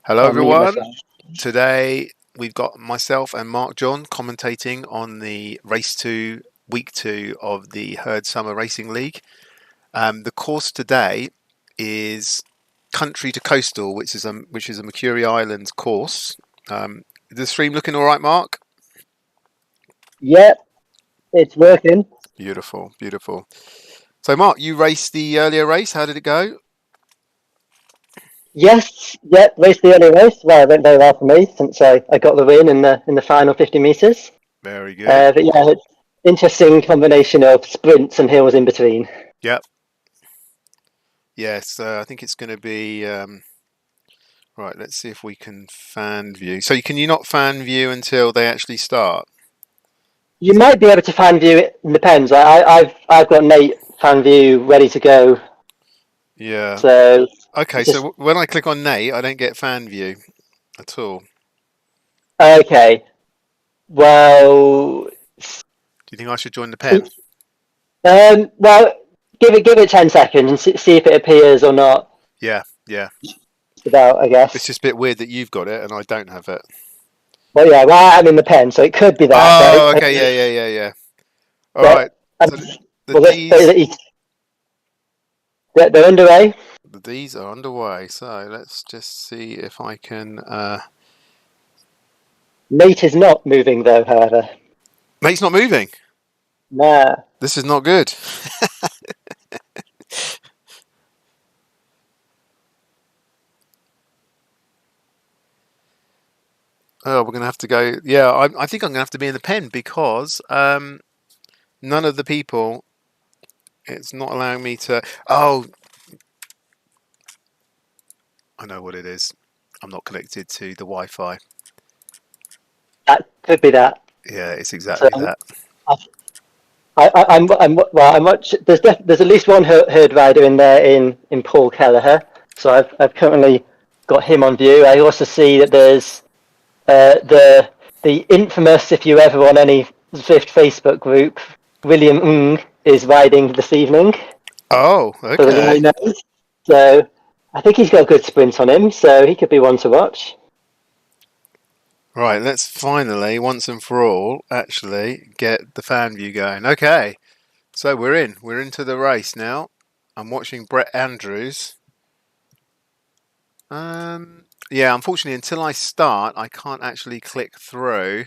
Hello, I'll mute everyone. myself. Today we've got myself and Mark John commentating on the race two, week two of the Herd Summer Racing League. The course today is Country to Coastal, which is a Mercury Islands course. Is the stream looking all right, Mark? Yep, it's working. Beautiful, beautiful. So, Mark, you raced the earlier race. How did it go? Yes, yep, raced the early race. Well, it went very well for me since I got the win in the final 50 metres. Very good. But yeah, interesting combination of sprints and hills in between. Yep. Yes, I think it's going to be right. Let's see if we can fan view. So, can you not fan view until they actually start? You might be able to fan view it in the pens. I've got Nate fan view ready to go. Yeah. So Okay, it's just so when I click on Nate, I don't get fan view at all. okay. Well, Do you think I should join the pen? well, give it 10 seconds and see if it appears or not. Yeah, yeah. It's about, I It's guess. just a bit weird that you've got it and I don't have it. Well, yeah, well, I'm in the pen, so it could be that. Oh, But okay, yeah. All right. But um, So the well, D's, they're underway. the D's are underway. So let's just see if I can. Nate is not moving though. However, Nate's not moving. nah. This is not good. Oh, we're gonna have to go. Yeah, I think I'm gonna have to be in the pen because none of the people. It's not allowing me to. Oh, I know what it is. I'm not connected to the Wi-Fi. That could be that. Yeah, it's So exactly that. I'm well. I'm much. There's at least one herd rider in there in Paul Kelleher. So I've currently got him on view. I also see that there's the infamous, if you ever on any Zwift Facebook group, William Ng is riding this evening. Oh, For the okay. Rhinos. So I think he's got a good sprint on him, so he could be one to watch. Right, let's finally, once and for all, actually get the fan view going. Okay, so we're in. We're into the race now. I'm watching Brett Andrews. Yeah, unfortunately, until I start, I can't actually click through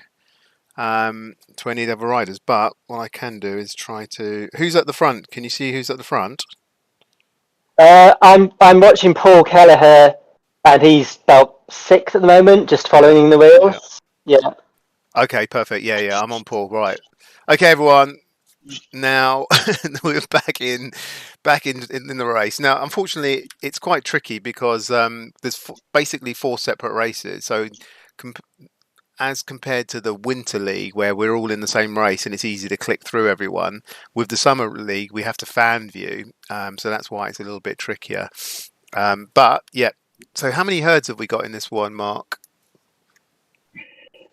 to any of the other riders. But what I can do is try to. Who's at the front? Can you see who's at the front? I'm watching Paul Kelleher, and he's about sixth at the moment, just Yeah, following the yeah. wheels. Yeah. Okay, perfect. Yeah, I'm on Paul. Right. Okay, everyone. Now we're back in the race. Now, unfortunately, it's quite tricky because there's basically four separate races. So, com- as compared to the Winter League, where we're all in the same race and it's easy to click through everyone, with the Summer League, we have to fan view. So that's why it's a little bit trickier. But yeah. So, how many herds have we got in this one, Mark?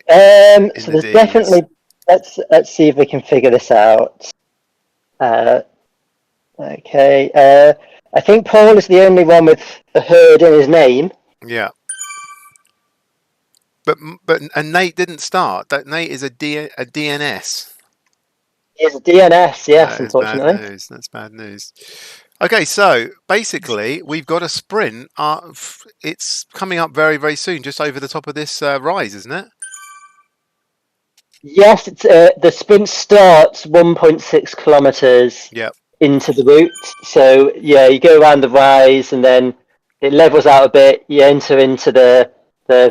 In So the there's D's. definitely. Let's see if we can figure this out. Uh, okay. I think Paul is the only one with a herd in his name. Yeah. But Nate didn't start. That Nate is a DNS. He has a DNS, yes, That is bad unfortunately. news. That's bad news. Okay, so basically we've got a sprint. It's coming up very very soon, just over the top of this rise, isn't it? Yes, it's the sprint starts 1.6 kilometers Yep. into the route. So yeah, you go around the rise and then it levels out a bit. You enter into the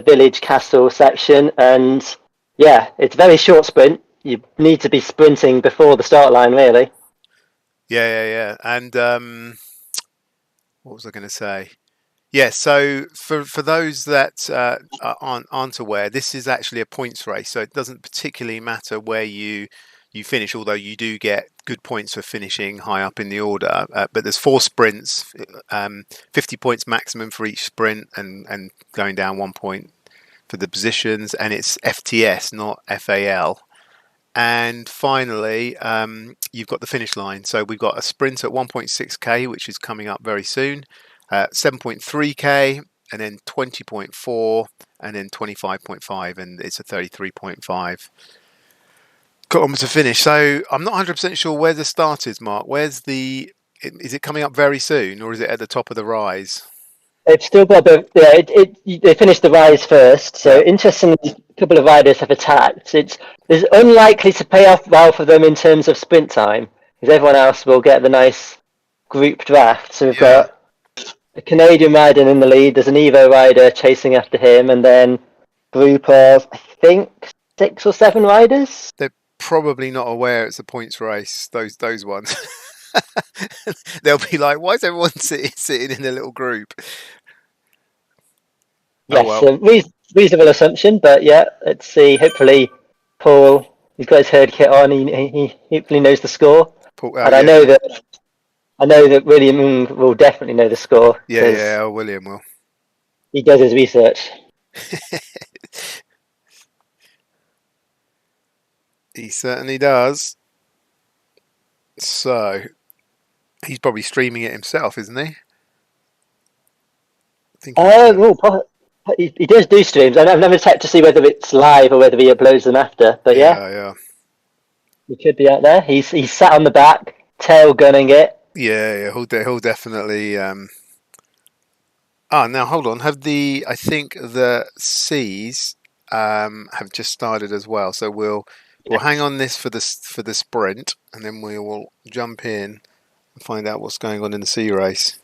village castle section, and yeah, it's a very short sprint. You need to be sprinting before the start line, really. Yeah. And what was I going to say? Yeah, so for those that aren't aware, this is actually a points race, so it doesn't particularly matter where you finish, although you do get good points for finishing high up in the order. But there's four sprints, 50 points maximum for each sprint, and going down 1 point for the positions, and it's FTS, not FAL. And finally, you've got the finish line. So we've got a sprint at 1.6k, which is coming up very soon. 7.3k, and then 20.4, and then 25.5, and it's a 33.5 kilometre finish. So I'm not 100% sure where the start is, Mark. Is it coming up very soon, or is it at the top of the rise? They've still got a bit. Yeah, they finished the rise first. So interestingly, a couple of riders have attacked. It's unlikely to pay off well for them in terms of sprint time, because everyone else will get the nice group draft. So we've got a Canadian rider in the lead. There's an Evo rider chasing after him, and then group of I think 6 or 7 riders. They're probably not aware it's a points race. Those ones. They'll be like, "Why is everyone sitting in a little group?" Yes, well. Reasonable assumption, but yeah, let's see. Hopefully, Paul, he's got his herd kit on. He hopefully knows the score. And I know that William will definitely know the score. Yeah, William will. He does his research. He certainly does. So he's probably streaming it himself, isn't he? He does do streams. I've never checked to see whether it's live or whether he uploads them after. But yeah. He could be out there. He's sat on the back, tail gunning it. Yeah. He'll definitely. Now hold on. I think the C's have just started as well. So we'll hang on this for the sprint, and then we will jump in and find out what's going on in the C race.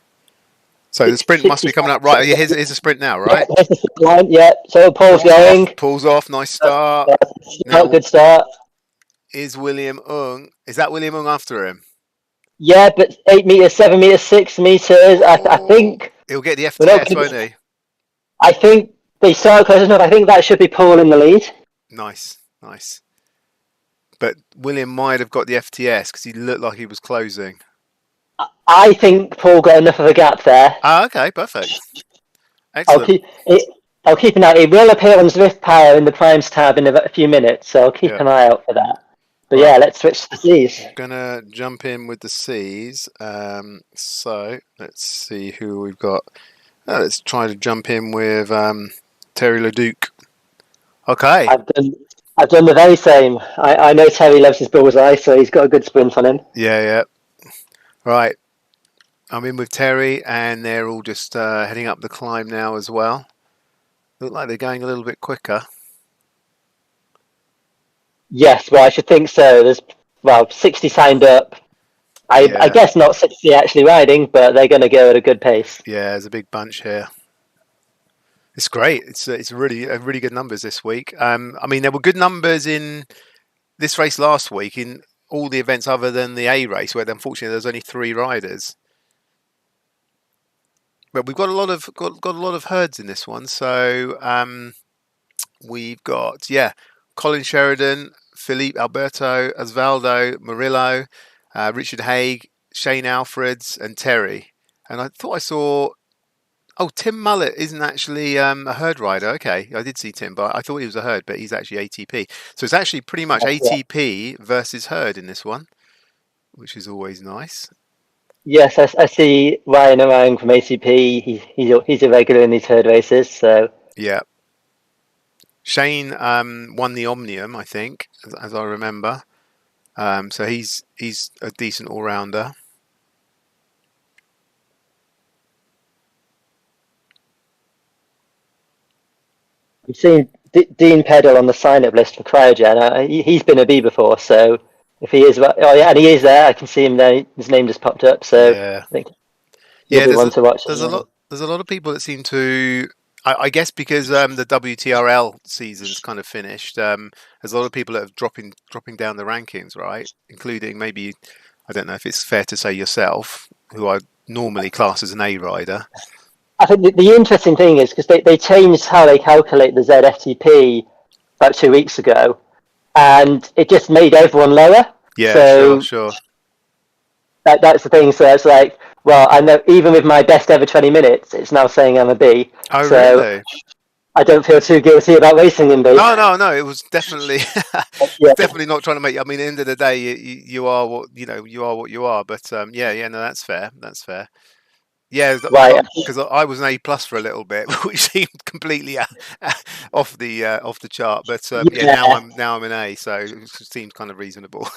So the sprint must be coming up, right? Here's the sprint now, right? Yeah, here's the line. Yeah. So Paul's going. Pulls off. Nice start. Good start. Is William Ung? Is that William Ung after him? Yeah, but 8 meters, 7 meters, 6 meters. I think he'll get the FTS, won't he? I think they start close enough. I think that should be Paul in the lead. Nice. But William might have got the FTS because he looked like he was closing. I think Paul got enough of a gap there. Okay, perfect. Excellent. I'll keep an eye. It will appear on Zwift Power in the Primes tab in a few minutes, so I'll keep an eye out for that. But yeah, let's switch to the C's. Gonna jump in with the C's. So let's see who we've got. Let's try to jump in with Terry Leduc. Okay. I've done the very same. I know Terry loves his bullseye, so he's got a good sprint on him. Yeah. Right. I'm in with Terry, and they're all just heading up the climb now as well. Look like they're going a little bit quicker. Yes, well, I should think so. There's 60 signed up. I guess not 60 actually riding, but they're going to go at a good pace. Yeah, there's a big bunch here. It's great. It's really good numbers this week. I mean, there were good numbers in this race last week in all the events other than the A race, where unfortunately there's only 3 riders. But we've got a lot of herds in this one. So we've got Colin Sheridan, Philippe Alberto, Osvaldo Murillo, Richard Haig, Shane Alfreds, and Terry. And I thought I saw. Oh, Tim Mullett isn't actually a herd rider. Okay, I did see Tim, but I thought he was a herd, but he's actually ATP. So it's actually pretty much ATP versus herd in this one, which is always nice. Yes, I see Ryan Orang from ATP. He's a regular in these herd races. So yeah. Shane won the Omnium, I think, as I remember. So he's a decent all-rounder. I've seen Dean Peddle on the sign-up list for Cryogen. He's been a B before, so if he is, and he is there. I can see him there. His name just popped up, so I think he'll be one to watch. There's a lot of people that seem to. I guess because the WTRL season's kind of finished, there's a lot of people that are dropping down the rankings, right? Including maybe, I don't know if it's fair to say yourself, who I normally class as an A rider. I think the interesting thing is because they changed how they calculate the ZFTP about 2 weeks ago, and it just made everyone lower. Yeah, so sure. That's the thing. So it's like, well, I know even with my best ever 20 minutes, it's now saying I'm a B. Oh, so really? I don't feel too guilty about racing in B. No. It was definitely definitely not trying to make. I mean, at the end of the day, you are what you are. But no, that's fair. That's fair. Yeah, Right. because I was an A+ for a little bit, which seemed completely off the chart. But yeah, Yeah, now I'm an A, so it seemed kind of reasonable.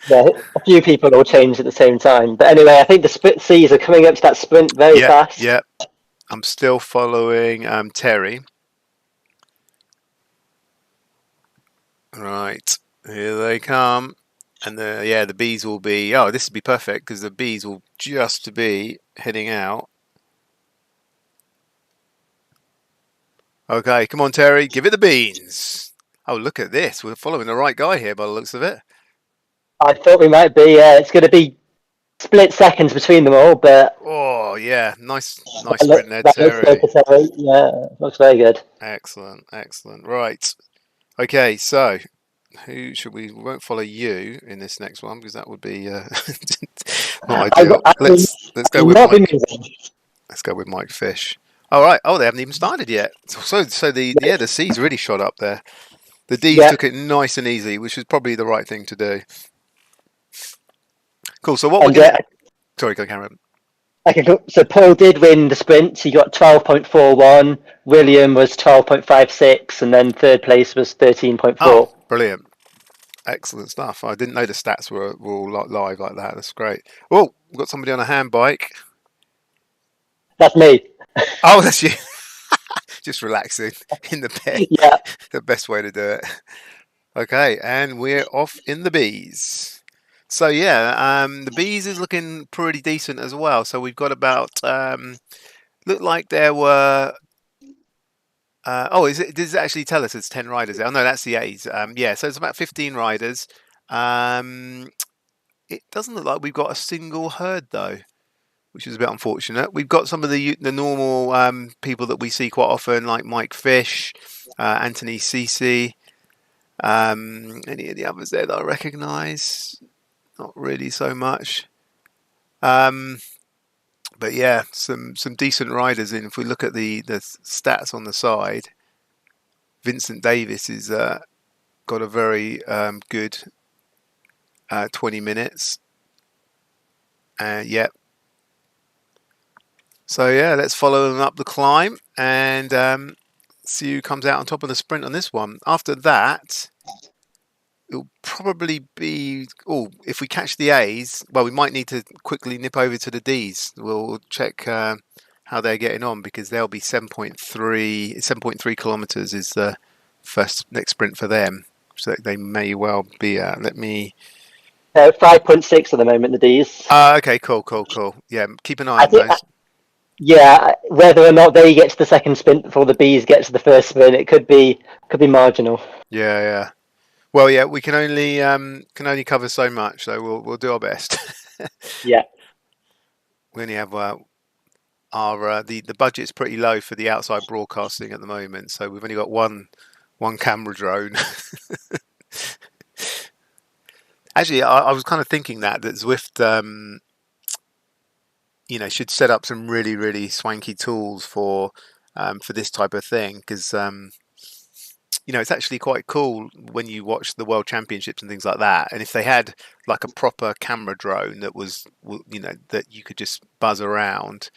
yeah. A few people all change at the same time. But anyway, I think the sprint C's are coming up to that sprint very Yeah, fast. yeah. I'm still following Terry. Right, here they come, and the bees will be. Oh, this would be perfect because the bees will just be heading out. Okay, come on, Terry, give it the beans. Oh, look at this. We're following the right guy here by the looks of it. I thought we might be. It's going to be split seconds between them all, but Oh, yeah, nice sprint there, that looks good Terry. to say. Yeah, looks very good. Excellent, excellent. Right. Okay, so we won't follow you in this next one because that would be not ideal. I will Let's go with not be Mike. moving. Let's go with Mike Fish. All right. Oh, they haven't even started yet. So the C's really shot up there. The D's Yeah, took it nice and easy, which was probably the right thing to do. Cool. So what we're and gonna sorry, go Cameron. so Paul did win the sprint. He got 12.41. William was 12.56, and then third place was 13.4. Oh, brilliant. Excellent stuff. I didn't know the stats were all live like that. That's great. Oh, we've got somebody on a hand bike. That's me. Oh, that's you. Just relaxing in the bed. Yeah, The best way to do it. Okay, and we're off in the bees. So yeah, the bees is looking pretty decent as well. So we've got about looked like there were. Does it actually tell us it's 10 riders? Oh no, that's the A's. Yeah, so it's about 15 riders. Um, it doesn't look like we've got a single herd though, which is a bit unfortunate. We've got some of the normal people that we see quite often, like Mike Fish, Anthony Cece. Any of the others there that I recognise? Not really so much. Um, but yeah, some decent riders in. If we look at the stats on the side, Vincent Davis is got a very good 20 minutes. Yep. So yeah, let's follow them up the climb and see who comes out on top of the sprint on this one. After that, it'll probably be. Oh, if we catch the A's, well, we might need to quickly nip over to the D's. We'll check how they're getting on because they'll be 7.3 kilometers is the next sprint for them. So they may well be. Let me. 5.6 at the moment. The D's. Okay, cool. Yeah, keep an eye I on think. those. Yeah, whether or not they get to the second sprint before the bees get to the first sprint, it could be marginal. Yeah. Well, yeah, we can only cover so much, so we'll do our best. Yeah. We only have our the budget's pretty low for the outside broadcasting at the moment, so we've only got one camera drone. Actually, I was kind of thinking that Zwift, should set up some really really swanky tools for this type of thing because it's actually quite cool when you watch the World Championships and things like that. And if they had like a proper camera drone that was, that you could just buzz around,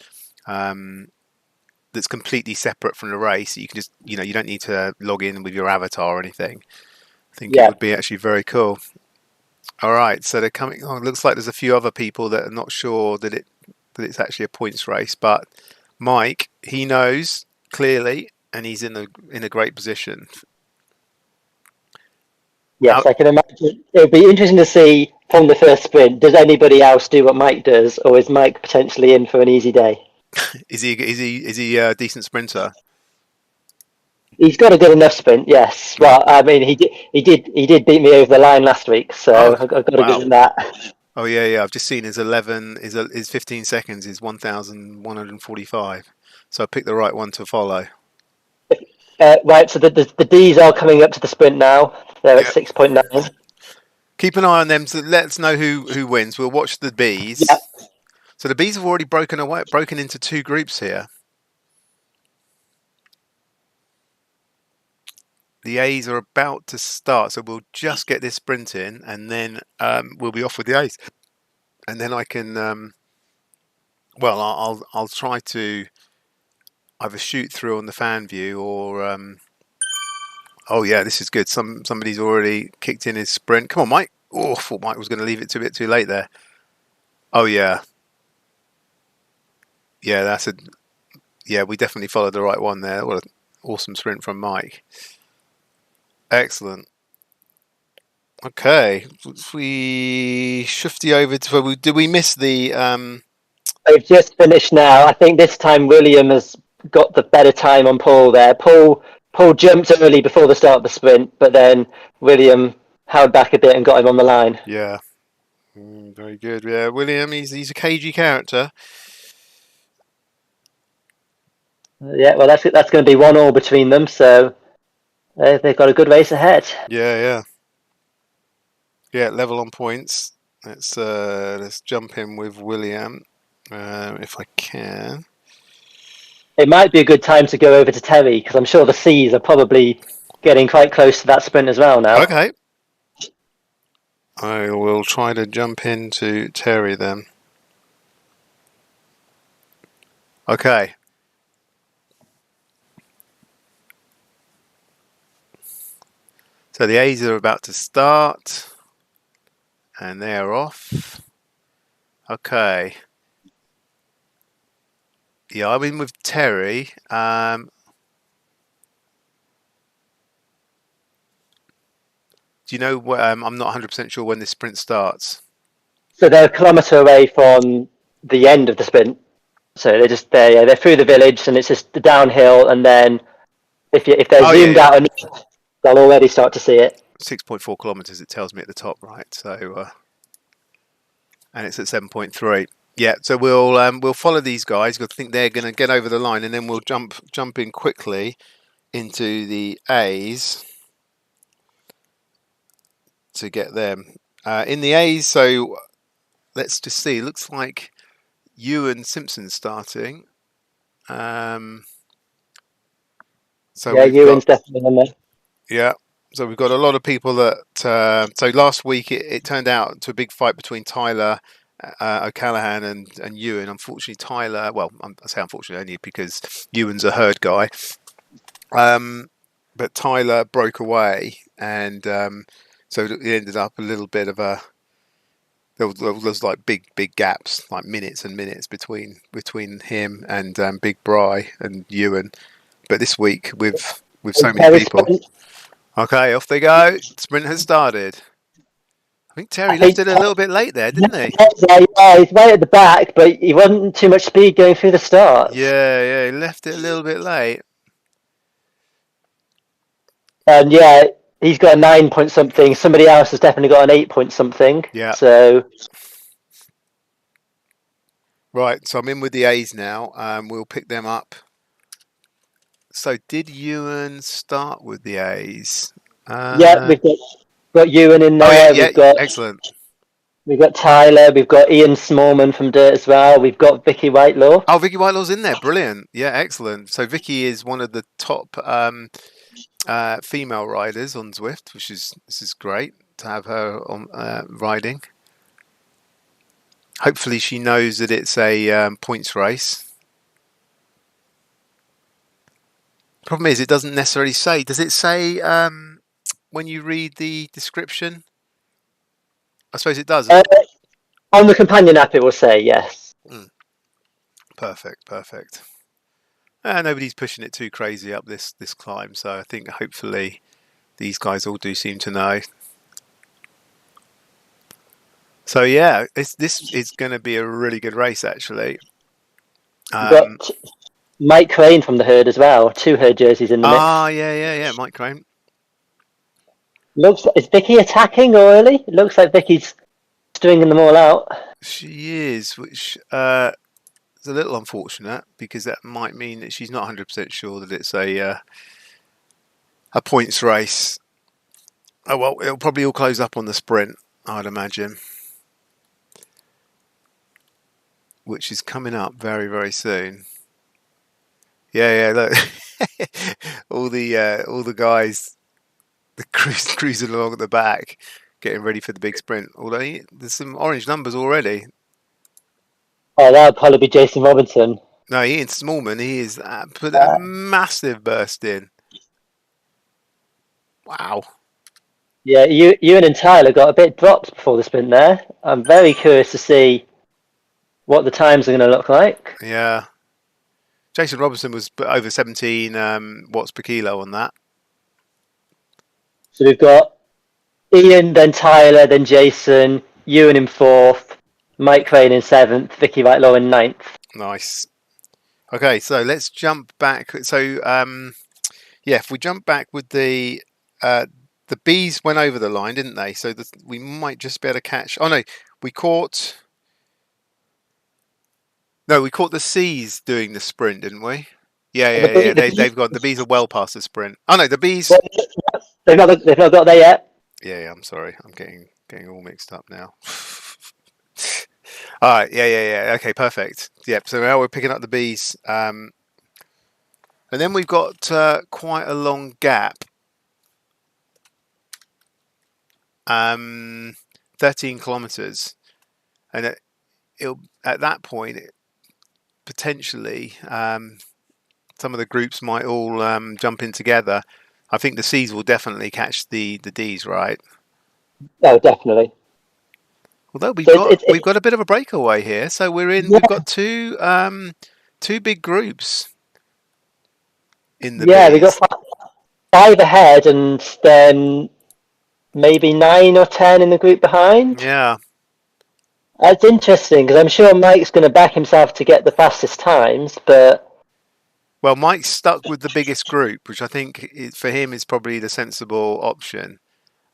that's completely separate from the race, you can just, you don't need to log in with your avatar or anything. I think it Yeah. would be actually very cool. All right, so they're coming. Oh, it looks like there's a few other people that are not sure that it's actually a points race, but Mike, he knows clearly, and he's in a great position. Yes, I can imagine. It would be interesting to see from the first sprint, does anybody else do what Mike does, or is Mike potentially in for an easy day? Is he a decent sprinter? He's got a good enough sprint, yes. Well, I mean, he did beat me over the line last week, so I've got to give him that. Oh yeah. I've just seen his 15 seconds is 1,145. So I picked the right one to follow. Right, so the D's are coming up to the sprint now. They're at Yep. 6.9. Keep an eye on them to let us know who wins. We'll watch the B's. Yeah. So the B's have already broken into two groups here. The A's are about to start, so we'll just get this sprint in, and then we'll be off with the A's, and then I can well, I'll try to either shoot through on the fan view or oh yeah, this is good. Somebody's already kicked in his sprint. Come on, Mike. Oh, I thought Mike was going to leave it a bit too late there. Oh yeah, yeah. We definitely followed the right one there. What an awesome sprint from Mike. Excellent. Okay, we shifty over to. Did we miss the? They've just finished now. I think this time William has got the better time on Paul there. Paul jumped early before the start of the sprint, but then William held back a bit and got him on the line. Yeah, very good. Yeah, William, he's a cagey character. Yeah, well, that's going to be 1-1 between them, so they've got a good race ahead. Yeah. Level on points. Let's jump in with William, if I can. It might be a good time to go over to Terry because I'm sure the C's are probably getting quite close to that sprint as well now. Okay. I will try to jump into Terry then. Okay. So the A's are about to start. And they are off. Okay. Yeah, I'm in with Terry. Do you know what? I'm not 100% sure when this sprint starts. So they're a kilometre away from the end of the sprint. So they're through the village and it's just the downhill. And then if they're zoomed out enough, they'll already start to see it. 6.4 kilometres, it tells me at the top, right? So, and it's at 7.3. Yeah, so we'll follow these guys. I think they're going to get over the line, and then we'll jump in quickly into the A's to get them in the A's. So let's just see. Looks like Ewan Simpson starting. So yeah, Ewan's definitely in there. Yeah. So we've got a lot of people that. So last week it turned out to a big fight between Tyler O'Callaghan and Ewan. Unfortunately, Tyler. Well, I say unfortunately only because Ewan's a herd guy. But Tyler broke away, and so it ended up a little bit of a. There was like big gaps, like minutes and minutes between him and Big Bry and Ewan. But this week with so many people. Okay, off they go. Sprint has started. I think Terry left it a little bit late there, didn't he? Yeah, he's right at the back, but he wasn't too much speed going through the start. Yeah, he left it a little bit late. And yeah, he's got a 9 point something. Somebody else has definitely got an 8 point something. Yeah. So. Right, so I'm in with the A's now. We'll pick them up. So did Ewan start with the A's? Yeah, we've got Ewan in there. We've got excellent. We've got Tyler. We've got Ian Smallman from Dirt as well. We've got Vicky Whitelaw. Oh, Vicky Whitelaw's in there. Brilliant. Yeah, excellent. So Vicky is one of the top female riders on Zwift, this is great to have her on riding. Hopefully she knows that it's a points race. Problem is, it doesn't necessarily say. Does it say when you read the description? I suppose it does. On the companion app, it will say yes. Perfect. Nobody's pushing it too crazy up this climb, so I think hopefully these guys all do seem to know. So yeah, this is going to be a really good race actually. We've got Mike Crane from the herd as well. 2 herd jerseys in the mix. Yeah, Mike Crane. Is Vicky attacking early? It looks like Vicky's stringing them all out. She is, which is a little unfortunate because that might mean that she's not 100% sure that it's a points race. Oh well, it'll probably all close up on the sprint, I'd imagine, which is coming up very, very soon. Yeah, look, all the guys, the cruising along at the back, getting ready for the big sprint. Although there's some orange numbers already. Oh, that would probably be Jason Robinson. No, Ian Smallman, he is put a massive burst in. Wow. Yeah, Ewan and Tyler got a bit dropped before the sprint there. I'm very curious to see what the times are going to look like. Yeah. Jason Robinson was over 17 watts per kilo on that. So we've got Ian, then Tyler, then Jason, Ewan in fourth, Mike Crane in seventh, Vicky Wright-Lowe in ninth. Nice. Okay, so let's jump back. So, yeah, if we jump back with the bees went over the line, didn't they? So we might just be able to catch. Oh no, we caught. No, we caught the C's doing the sprint, didn't we? Yeah. They've got the bees are well past the sprint. Oh no, the bees. Well, they've not got there yet. Yeah. I'm sorry, I'm getting all mixed up now. All right. Yeah. Okay, perfect. Yep. So now we're picking up the bees, and then we've got quite a long gap. 13 kilometers, and it'll at that point potentially some of the groups might all jump in together. I think the C's will definitely catch the D's, right? Oh, definitely. Although we've got a bit of a breakaway here, so we've got two big groups in the yeah, B's. we got five ahead, and then maybe 9 or 10 in the group behind. Yeah. That's interesting because I'm sure Mike's going to back himself to get the fastest times, but Well, Mike's stuck with the biggest group, which I think for him is probably the sensible option.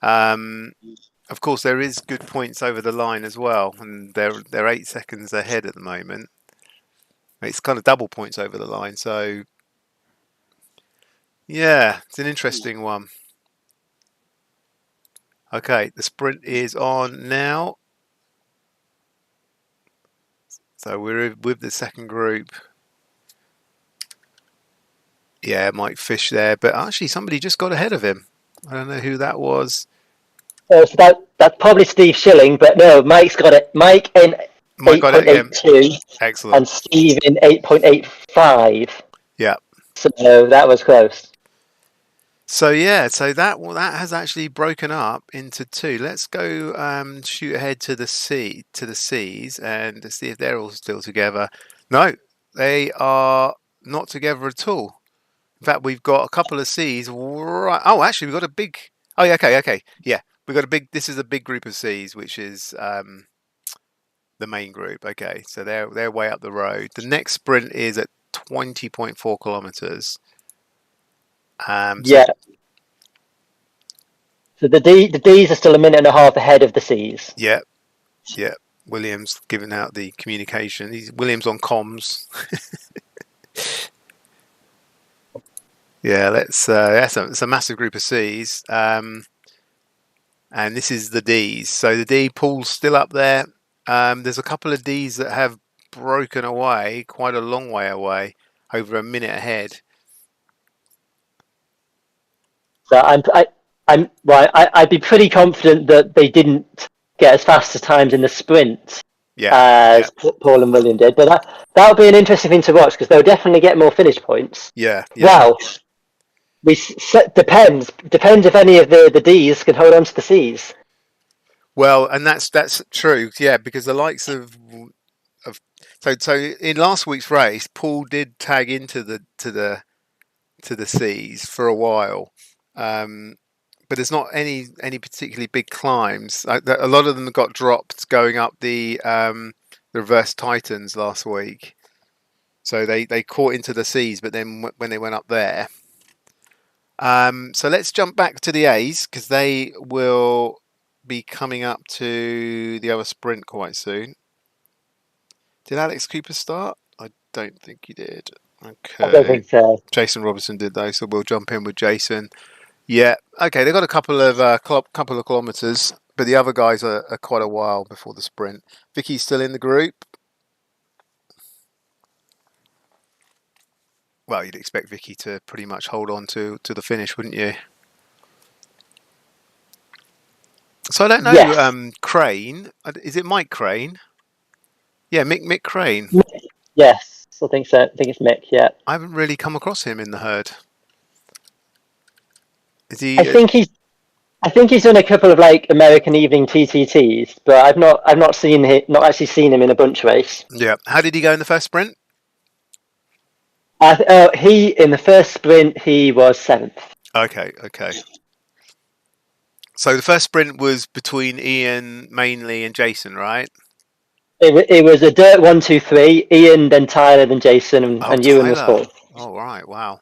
Of course, there is good points over the line as well, and they're 8 seconds ahead at the moment. It's kind of double points over the line, so yeah, it's an interesting one. Okay, the sprint is on now. So we're with the second group. Yeah, Mike Fish there, but actually somebody just got ahead of him. I don't know who that was. so that's probably Steve Schilling, but no, Mike's got it. Mike in 8.82. Excellent. And Steve in 8.85. Yeah. So that was close. So yeah, so that has actually broken up into two. Let's go shoot ahead to the C's and see if they're all still together. No, they are not together at all. In fact, we've got a couple of C's. Right. Oh, actually, we've got a big. Oh, yeah, okay. Yeah, we've got a big. This is a big group of C's, which is the main group. Okay, so they're way up the road. The next sprint is at 20.4 kilometers. Yeah. So the D's are still a minute and a half ahead of the C's. Yeah. Williams giving out the communication. Williams on comms. Yeah, it's a massive group of C's, and this is the D's. So the D pool's still up there. There's a couple of D's that have broken away, quite a long way away, over a minute ahead. So I'd be pretty confident that they didn't get as fast as times in the sprint as Paul and William did. But that would be an interesting thing to watch because they'll definitely get more finish points. Yeah. Well, depends if any of the D's can hold on to the C's. Well, and that's true. Yeah, because the likes of so in last week's race, Paul did tag into the C's for a while. But there's not any particularly big climbs. A lot of them got dropped going up the reverse Titans last week. So they caught into the C's, but then when they went up there. So let's jump back to the A's because they will be coming up to the other sprint quite soon. Did Alex Cooper start? I don't think he did. Okay. I don't think so. Jason Robinson did though, so we'll jump in with Jason. Yeah, okay. They've got a couple of kilometers, but the other guys are quite a while before the sprint. Vicky's still in the group. Well, you'd expect Vicky to pretty much hold on to the finish, wouldn't you? So I don't know. Yes. Crane, is it Mike Crane? Yeah, Mick Crane. Yes, I think so. I think it's Mick. Yeah, I haven't really come across him in the herd. Is I he? think he's. I think he's done a couple of like American evening TTTs, but I've not seen him, not actually seen him in a bunch race. Yeah. How did he go in the first sprint? He in the first sprint he was seventh. Okay. Okay. So the first sprint was between Ian mainly and Jason, right? It was a dirt 1, 2, 3. Ian, then Tyler, then Jason, Oh, and Ewan was Tyler. fourth. Oh, right. Wow.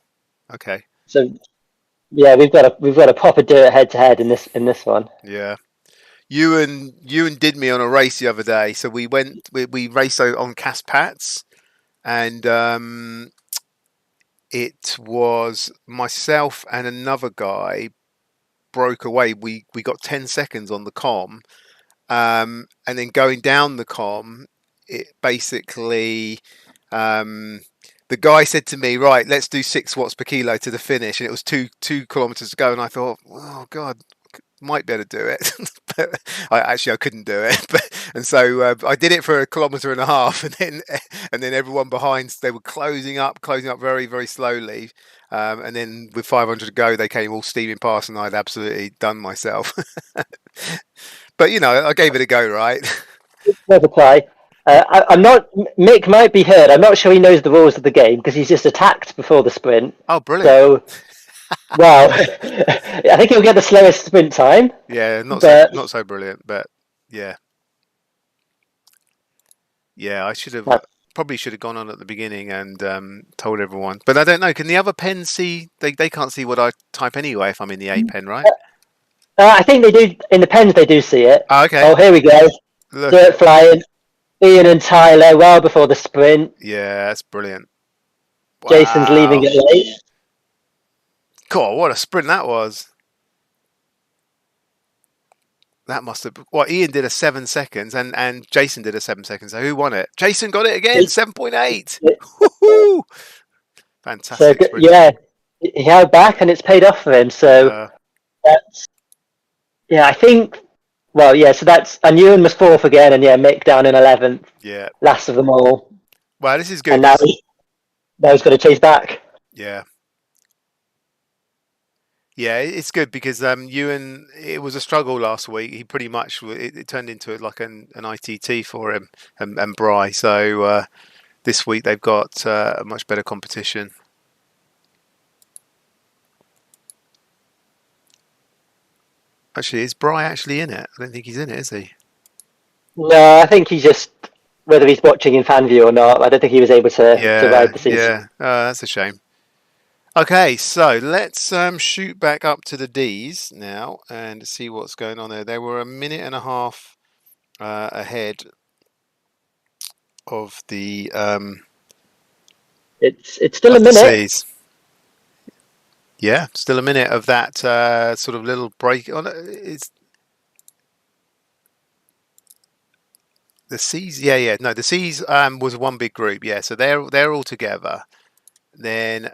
Okay. So yeah, we've got a proper dirt head to head in this one. Yeah. You and did me on a race the other day. So we raced on Caspats, and it was myself and another guy broke away. We got 10 seconds on the com, and then going down the com, it basically the guy said to me, "Right, let's do 6 watts per kilo to the finish," and it was 2 kilometers to go, and I thought, "Oh God, might be able to do it," but I couldn't do it. And so I did it for a kilometer and a half, and then everyone behind, they were closing up very very slowly. And then with 500 to go, they came all steaming past, and I'd absolutely done myself. But I gave it a go, right? Never try. I'm not. Mick might be heard. I'm not sure he knows the rules of the game because he's just attacked before the sprint. Oh, brilliant! So, well, I think he'll get the slowest sprint time. Yeah, But not so brilliant, but yeah, yeah. I should have uh, probably should have gone on at the beginning and told everyone. But I don't know. Can the other pens see? They can't see what I type anyway if I'm in the A pen, right? I think they do in the pens. They do see it. Oh, okay. Oh, here we go. Look. Dirt flying. Ian and Tyler well before the sprint. Yeah, that's brilliant. Jason's leaving Wow. it late. God, what a sprint that was. That must have. Well, Ian did a 7 seconds, and Jason did a 7 seconds. So who won it? Jason got it again. 7.8. Woohoo! So Fantastic sprint. yeah, he held back and it's paid off for him. So that's yeah, I think. Well, yeah. So that's and Ewan was fourth again, and yeah, Mick down in 11th, Yeah. last of them all. Well, this is good. And now he's got to chase back. Yeah. Yeah, it's good because Ewan, it was a struggle last week. He pretty much it turned into like an ITT for him and Bry. So this week they've got a much better competition. Actually, is Bry actually in it? I don't think he's in it, is he? No, I think he just whether he's watching in fan view or not. I don't think he was able to ride the season. Yeah. That's a shame. Okay, so let's shoot back up to the D's now and see what's going on there. They were a minute and a half ahead of the. It's still a minute. C's. Yeah, still a minute of that sort of little break. It's the C's. Yeah. No, the C's was one big group. Yeah, so they're all together. Then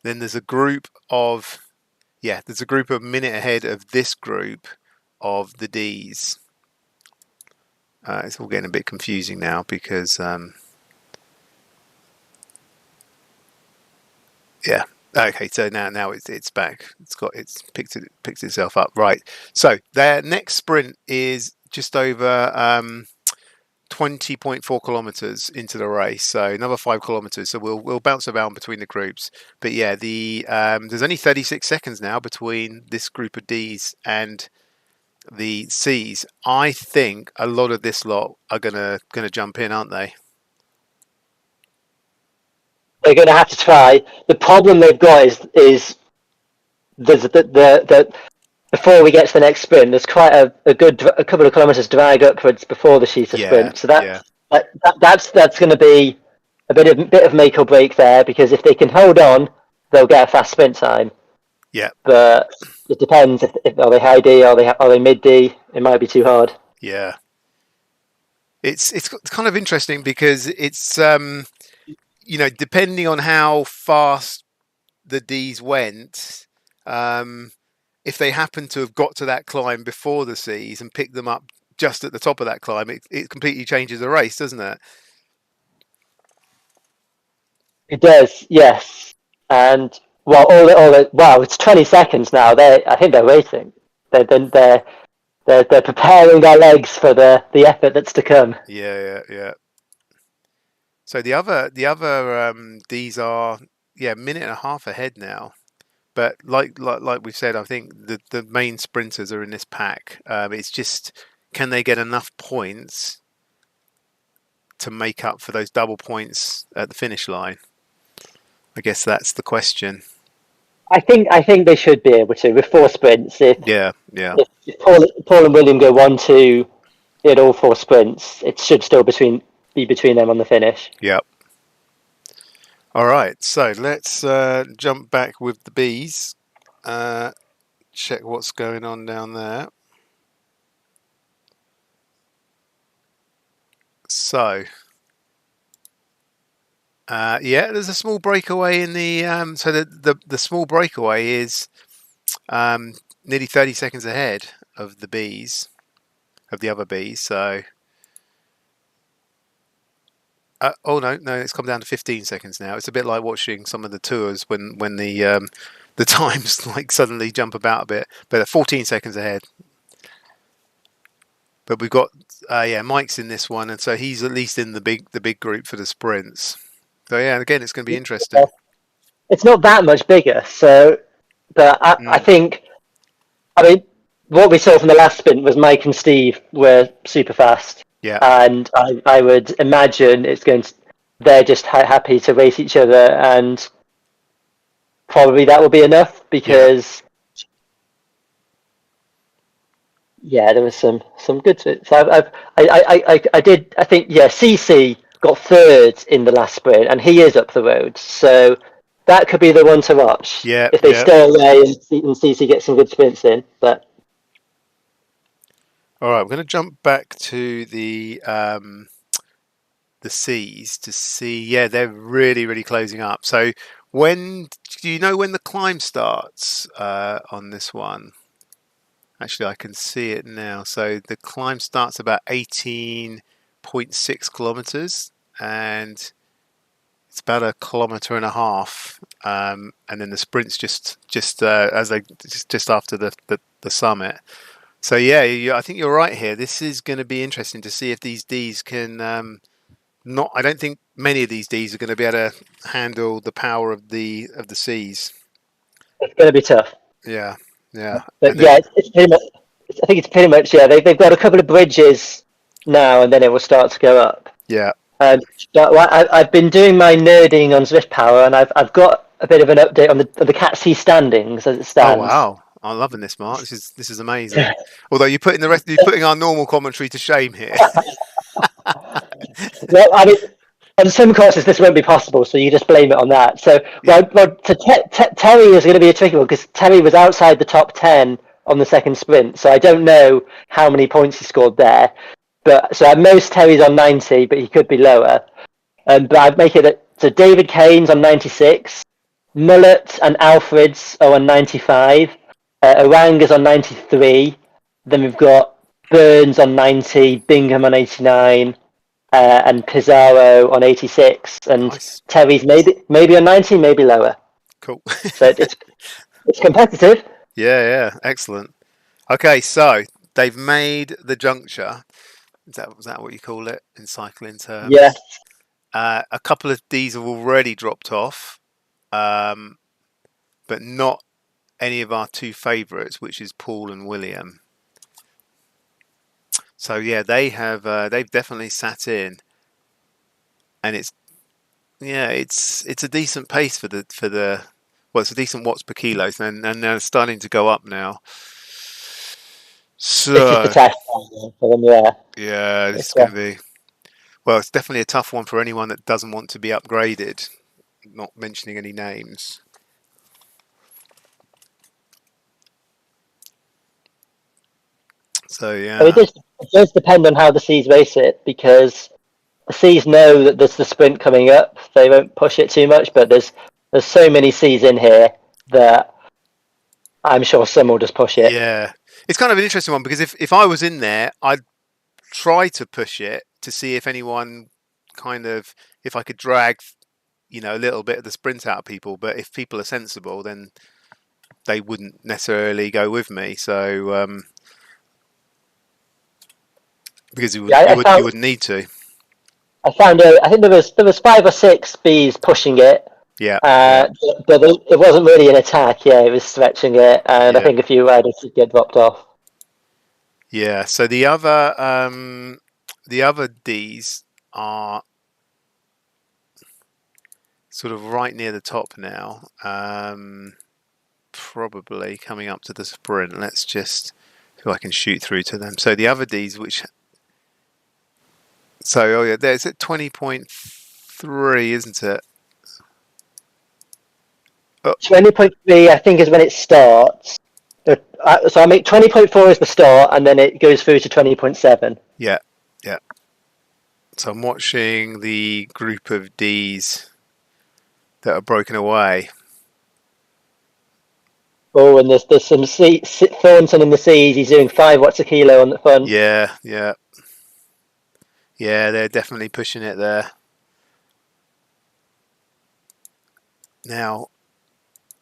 there's a group of there's a group a minute ahead of this group of the D's. It's all getting a bit confusing now because yeah. Okay, so now it's back. It's picked itself up. Right. So their next sprint is just over 20.4 kilometers into the race. So another 5 kilometers. So we'll bounce around between the groups. But yeah, there's only 36 seconds now between this group of D's and the C's. I think a lot of this lot are gonna jump in, aren't they? They're going to have to try. The problem they've got is there's the before we get to the next sprint, there's quite a couple of kilometres drag upwards before the Sheeta sprint. So that's going to be a bit of make or break there because if they can hold on, they'll get a fast sprint time. Yeah. But it depends if are they high D, are they mid D? It might be too hard. Yeah. It's kind of interesting because it's depending on how fast the D's went, if they happen to have got to that climb before the C's and picked them up just at the top of that climb, it completely changes the race, doesn't it? It does, yes. And well, wow, it's 20 seconds now. I think they're waiting. They're preparing their legs for the effort that's to come. Yeah. So the other D's are a minute and a half ahead now. But like we've said, I think the main sprinters are in this pack. It's just, can they get enough points to make up for those double points at the finish line? I guess that's the question. I think they should be able to with 4 sprints. If Paul and William go 1-2 in all 4 sprints, it should still be between them on the finish. Yep. All right, so let's jump back with the Bs. Check what's going on down there. So, there's a small breakaway in the. So the small breakaway is nearly 30 seconds ahead of the Bs, of the other Bs. So. No, it's come down to 15 seconds now. It's a bit like watching some of the tours when the times like suddenly jump about a bit, but 14 seconds ahead. But we've got Mike's in this one, and so he's at least in the big group for the sprints. So yeah, again, it's going to be interesting. It's not that much bigger, so but I think, what we saw from the last sprint was Mike and Steve were super fast. Yeah. And I would imagine they're just happy to race each other, and probably that will be enough because there was some good. So I think CC got 3rd in the last sprint, and he is up the road, so that could be the one to watch. Yeah. If they stay away and CC gets some good sprints in, but. All right, we're going to jump back to the C's to see. Yeah, they're really closing up. So, do you know when the climb starts on this one? Actually, I can see it now. So the climb starts about 18.6 kilometers, and it's about 1.5 kilometers, and then the sprint's just after the summit. So I think you're right here. This is going to be interesting to see if these Ds can I don't think many of these Ds are going to be able to handle the power of the Cs. It's going to be tough. Yeah. But it's pretty much. I think it's pretty much They've got a couple of bridges now, and then it will start to go up. Yeah. I've been doing my nerding on Zwift Power, and I've got a bit of an update on the Cat C standings as it stands. Oh wow! I'm loving this, Mark. This is amazing. Although you're putting our normal commentary to shame here. Well, on some courses this won't be possible, so you just blame it on that. So, Terry is going to be a tricky one because Terry was outside the top 10 on the second sprint, so I don't know how many points he scored there. But so at most Terry's on 90, but he could be lower. But I'd make it so David Kane's on 96, Mullet and Alfreds are on 95. Oranga's on 93. Then we've got Burns on 90, Bingham on 89, and Pizarro on 86. And nice. Terry's maybe on 90, maybe lower. Cool. So it's competitive. Yeah, excellent. Okay, so they've made the juncture. Is that what you call it in cycling terms? Yeah. A couple of Ds have already dropped off, but not any of our 2 favourites, which is Paul and William. So they've definitely sat in, and it's a decent pace for the it's a decent watts per kilo, and they're starting to go up now. So it's just a test for them, yeah, this is going to be. Well, it's definitely a tough one for anyone that doesn't want to be upgraded. Not mentioning any names. So yeah, it does depend on how the C's race it, because the C's know that there's the sprint coming up. They won't push it too much, but there's so many C's in here that I'm sure some will just push it. Yeah, it's kind of an interesting one because if I was in there, I'd try to push it to see if anyone if I could drag, a little bit of the sprint out of people. But if people are sensible, then they wouldn't necessarily go with me. So because you wouldn't need to. I found I think there was 5 or 6 bees pushing it. Yeah. But it wasn't really an attack. Yeah, it was stretching it, and I think a few riders did get dropped off. Yeah. So the other D's are sort of right near the top now. Probably coming up to the sprint. Let's just see if I can shoot through to them. So the other D's, there's at 20.3, isn't it? 20.3, I think, is when it starts. So I make 20.4 is the start, and then it goes through to 20.7. Yeah. So I'm watching the group of D's that are broken away. Oh, and there's some Thornton in the seas. He's doing 5 watts a kilo on the front. Yeah, they're definitely pushing it there. Now,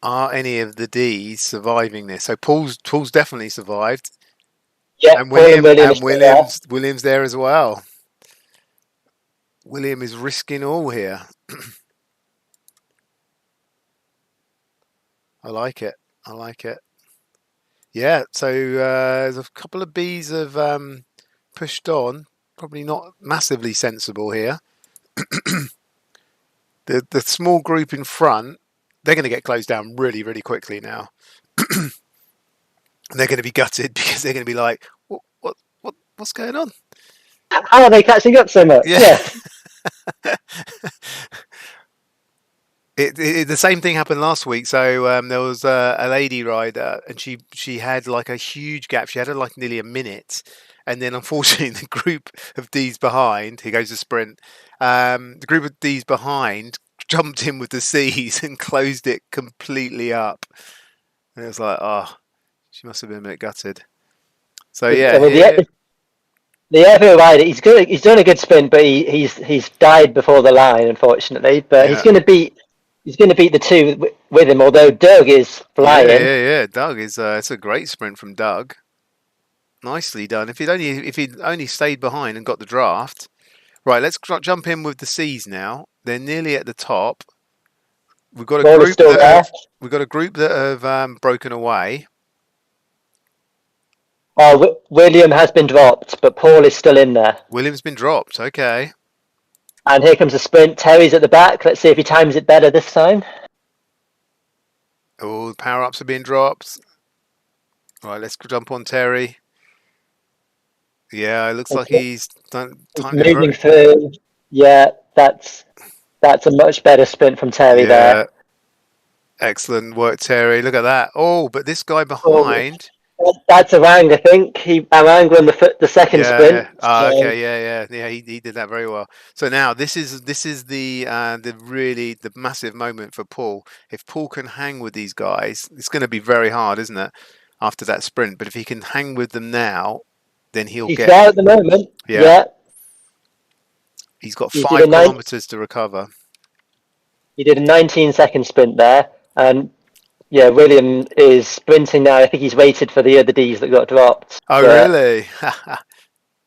are any of the D's surviving this? So Paul's definitely survived. Yeah, and Williams there as well. William is risking all here. I like it. Yeah, so there's a couple of bees have pushed on. Probably not massively sensible here. The small group in front, they're going to get closed down really, really quickly now. And they're going to be gutted because they're going to be like, what's going on? How are they catching up so much? Yeah. The same thing happened last week. So there was a lady rider, and she had like a huge gap. She had like nearly a minute, and then unfortunately the group of D's behind, here goes the sprint. The group of D's behind jumped in with the C's and closed it completely up. And it was like, she must have been a bit gutted. So yeah. The other rider, he's done a good sprint, but he's died before the line, unfortunately. But he's going to beat the two with him. Although Doug is flying. Yeah. Doug is. It's a great sprint from Doug. Nicely done. If he'd only stayed behind and got the draft. Right, let's jump in with the C's now. They're nearly at the top. We've got a group that have broken away. Oh, William has been dropped, but Paul is still in there. William's been dropped. Okay. And here comes the sprint. Terry's at the back. Let's see if he times it better this time. Oh, the power-ups are being dropped. All right, let's jump on Terry. Yeah, it looks like he's moving through. Yeah, that's a much better sprint from Terry there. Excellent work, Terry. Look at that. Oh, but this guy behind. That's Arang, I think. Arang won the second sprint. Yeah. Okay, yeah. He did that very well. So now this is the massive moment for Paul. If Paul can hang with these guys, it's going to be very hard, isn't it? After that sprint, but if he can hang with them now, then he's there at the moment. Yeah. He's got 5 kilometers to recover. He did a 19-second sprint there, and yeah, William is sprinting now. I think he's waited for the other D's that got dropped. Oh, really?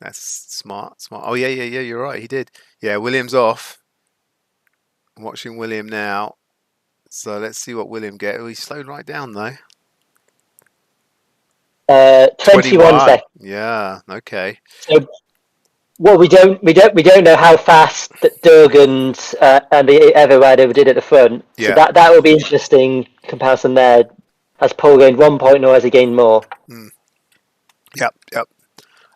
That's smart. Oh, yeah, you're right. He did. Yeah, William's off. I'm watching William now. So let's see what William gets. Oh, he slowed right down, though. 21 seconds. Yeah, okay. So, well, we don't know how fast that Doug and the other rider did at the front. Yeah. So that will be interesting comparison there. Has Paul gained 1 point or has he gained more? Yep.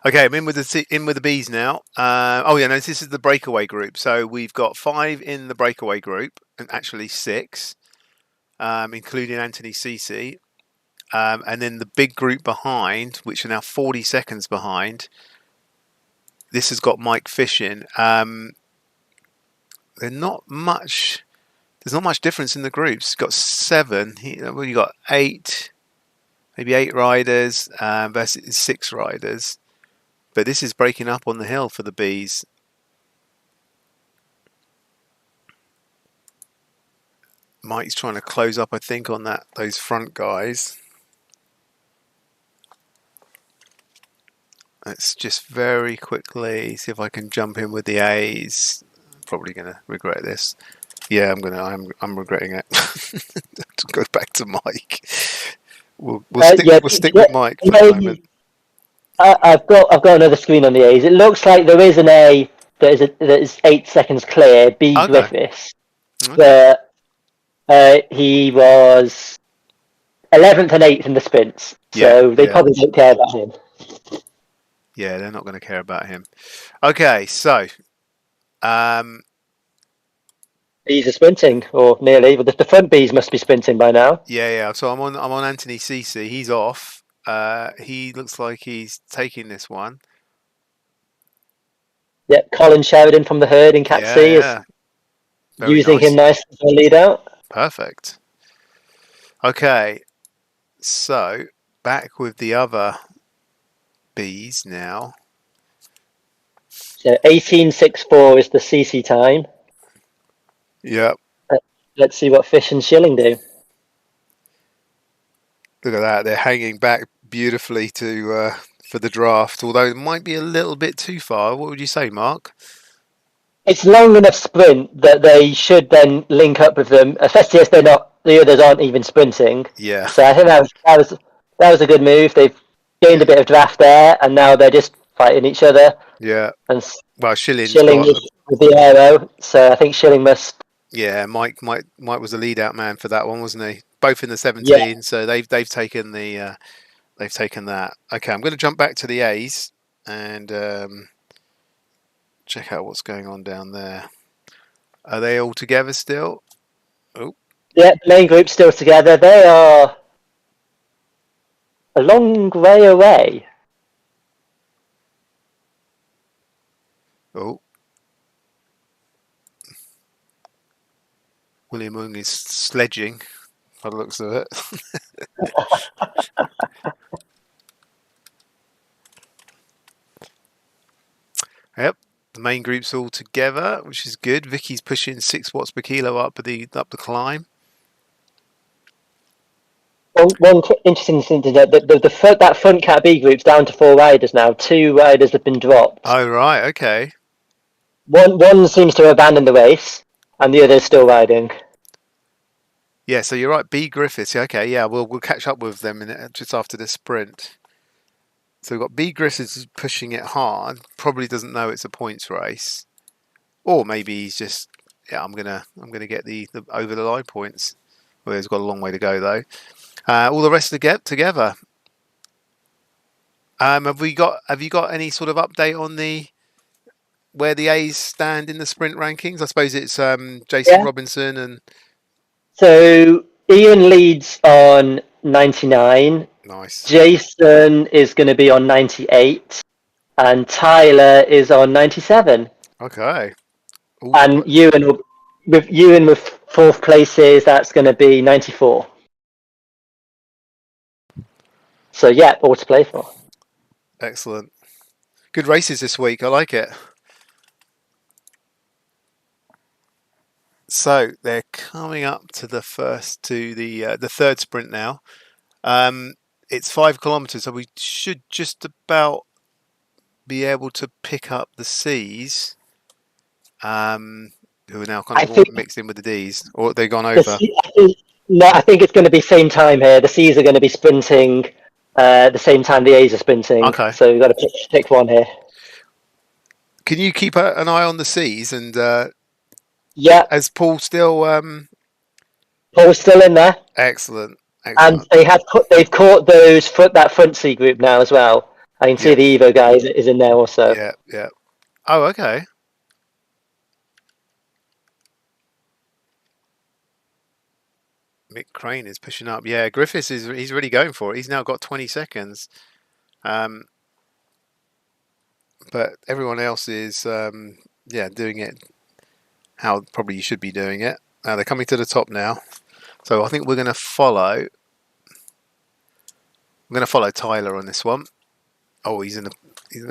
Okay, I'm in with the B's now. This is the breakaway group. So we've got 5 in the breakaway group, and actually 6, including Anthony Ceci. And then the big group behind, which are now 40 seconds behind. This has got Mike Fish in. There's not much difference in the groups. You've got 7. You got 8, maybe 8 riders versus 6 riders. But this is breaking up on the hill for the Bs. Mike's trying to close up, I think, on those front guys. Let's just very quickly see if I can jump in with the A's. Probably going to regret this. Yeah, I'm regretting it. Go back to Mike. We'll stick with Mike for the moment. I've got another screen on the A's. It looks like there is an A that is 8 seconds clear. B. Okay. Griffiths, but he was 11th and 8th in the sprints, so they probably don't care about him. Yeah, they're not going to care about him. Okay, so Bs are sprinting, or nearly. But the front Bs must be sprinting by now. Yeah. So I'm on Anthony Cece. He's off. He looks like he's taking this one. Yep, Colin Sheridan from the herd in Cat C is using him nicely for a lead out. Perfect. Okay, so back with the other Bs now. So 18.64 is the CC time. Yep. Let's see what Fish and Schilling do. Look at that. They're hanging back beautifully for the draft, although it might be a little bit too far. What would you say, Mark? It's long enough sprint that they should then link up with them, especially as the others aren't even sprinting. Yeah. So I think that was a good move. They've gained a bit of draft there, and now they're just fighting each other. Yeah. And well, Schilling with the arrow, so I think Schilling must. Yeah, Mike was the lead out man for that one, wasn't he? Both in the 17, so they've taken the they've taken that. Okay, I'm going to jump back to the A's and check out what's going on down there. Are they all together still? Oh. Yeah, the main group's still together. They are a long way away. Oh. William Ung is sledging by the looks of it. Yep, the main group's all together, which is good. Vicky's pushing 6 watts per kilo up the climb. One interesting thing to note: that front Cat B group's down to 4 riders now. 2 riders have been dropped. Oh right, okay. One seems to have abandoned the race, and the other is still riding. Yeah, so you're right. B Griffiths. Okay, yeah, we'll catch up with them just after this sprint. So we've got B Griffiths pushing it hard. Probably doesn't know it's a points race, or maybe he's just I'm gonna get the over the line points. Well, he's got a long way to go though. All the rest to get together. Have you got any sort of update on where the A's stand in the sprint rankings? I suppose it's Jason Robinson and. So Ian leads on 99. Nice. Jason is going to be on 98, and Tyler is on 97. Okay. Ooh. And Ewan with 4th places, that's going to be 94. So yeah, all to play for. Excellent. Good races this week. I like it. So they're coming up to the third sprint now. It's 5 kilometers, so we should just about be able to pick up the C's, who are now kind of all mixed in with the D's, or they've gone over. I think it's going to be same time here. The C's are going to be sprinting the same time the A's are sprinting. Okay. So we've got to pick one here. Can you keep an eye on the C's and? Yeah. Is Paul still? Paul's still in there. Excellent. And they've caught that front C group now as well. I can see the Evo guy is in there also. Yeah. Oh, okay. Mick Crane is pushing up. Yeah, Griffiths he's really going for it. He's now got 20 seconds. But everyone else is doing it how probably you should be doing it. They're coming to the top now. So I think we're going to follow. I'm going to follow Tyler on this one. Oh, he's in a. Is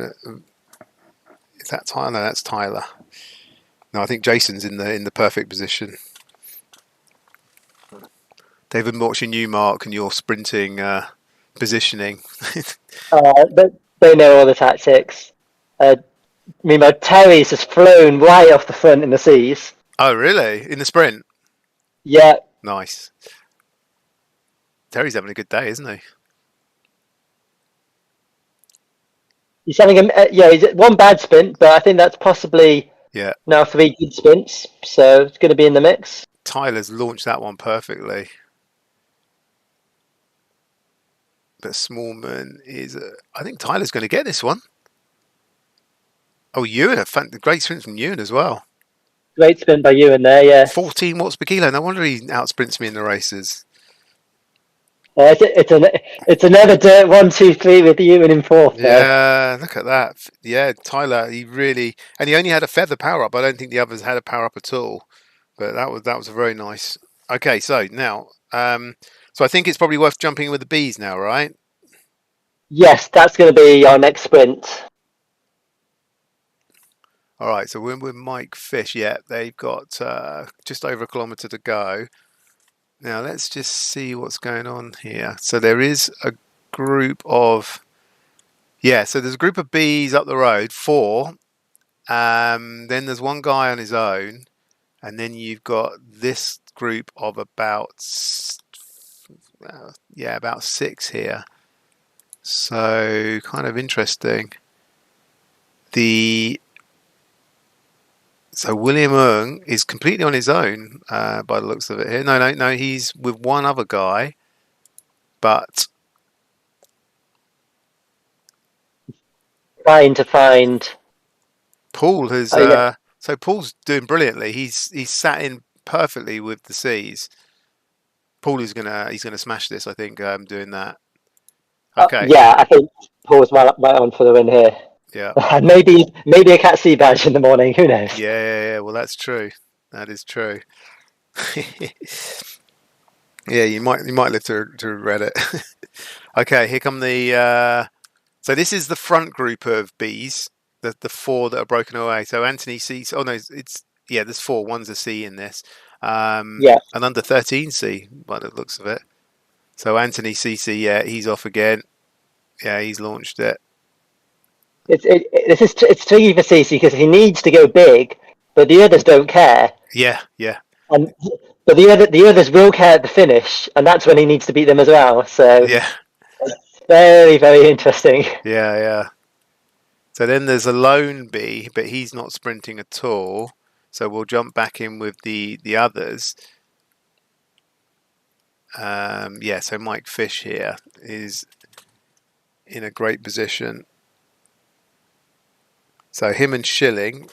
that Tyler? No, that's Tyler. No, I think Jason's in the perfect position. They've been watching you, Mark, and your sprinting positioning. They know all the tactics. Meanwhile, Terry's just flown right off the front in the seas. Oh, really? In the sprint? Yeah. Nice. Terry's having a good day, isn't he? He's having he's one bad sprint, but I think that's possibly now 3 good sprints, so it's going to be in the mix. Tyler's launched that one perfectly. But Smallman is... I think Tyler's going to get this one. Oh, Ewan, great sprint from Ewan as well. Great sprint by Ewan there, yeah. 14 watts per kilo. No wonder he outsprints me in the races. It's another dirt 1, 2, 3 with Ewan in fourth. Yeah, look at that. Yeah, Tyler, he really... And he only had a feather power up. I don't think the others had a power up at all. But that was a very nice... Okay, so now... so I think it's probably worth jumping with the bees now, right? Yes, that's going to be our next sprint. All right, so we're with Mike Fish. Yeah, they've got just over a kilometre to go. Now, let's just see what's going on here. So there is a group of... Yeah, so there's a group of bees up the road, 4. Then there's one guy on his own. And then you've got this group of about 6 here. So kind of interesting. So William Ung is completely on his own by the looks of it here. No, he's with one other guy, but trying to find. Paul has. So Paul's doing brilliantly. He's sat in perfectly with the C's. Paul is he's gonna smash this. I think doing that. Okay. Yeah, I think Paul's right on for the win here. Yeah. maybe a Cat C badge in the morning. Who knows? Yeah. Well, that's true. That is true. Yeah, you might live to read it. Okay, here come the. So this is the front group of bees. The 4 that are broken away. So Anthony C. Oh no, there's 4. One's a C in this. An under 13 C by the looks of it. So Anthony CC, he's off again. Yeah, he's launched it. It's tricky for CC because he needs to go big, but the others don't care. Yeah. But the others will care at the finish, and that's when he needs to beat them as well. So yeah, it's very, very interesting. Yeah. So then there's a lone bee, but he's not sprinting at all. So we'll jump back in with the others. So Mike Fish here is in a great position. So him and Schilling.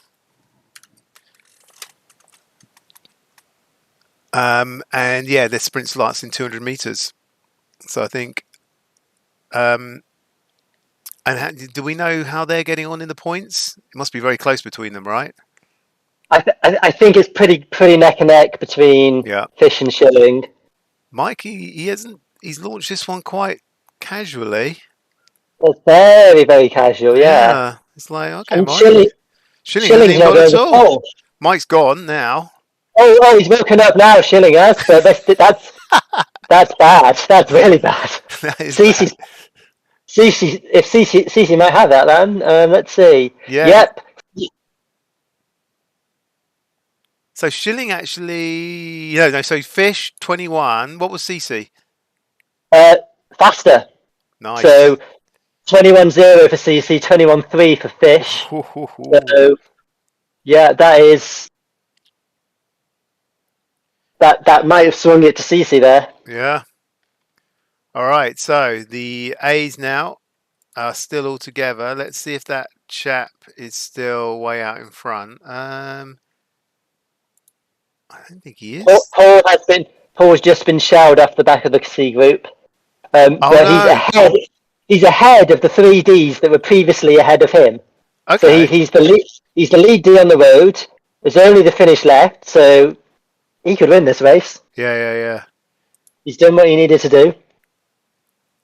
Their sprint starts in 200 meters. So I think. Do we know how they're getting on in the points? It must be very close between them, right? I think it's pretty neck and neck between Fish and Schilling. Mike, he's launched this one quite casually. It's very, very casual, yeah. It's like, okay, and Mike. Schilling's not at all. Mike's gone now. Oh, he's woken up now, Schilling has, but that's bad. That's really bad. Cece, if Cece might have that then. Let's see. Yeah. Yep. So Schilling actually... No, so Fish, 21. What was CC? Faster. Nice. So 21.0 for CC, 21.3 for Fish. So, yeah, that is... That might have swung it to CC there. Yeah. All right, so the A's now are still all together. Let's see if that chap is still way out in front. I don't think he is. Paul's just been shelled off the back of the C group. He's ahead of the 3Ds that were previously ahead of him. Okay. So he's the lead D on the road. There's only the finish left, so he could win this race. Yeah. He's done what he needed to do.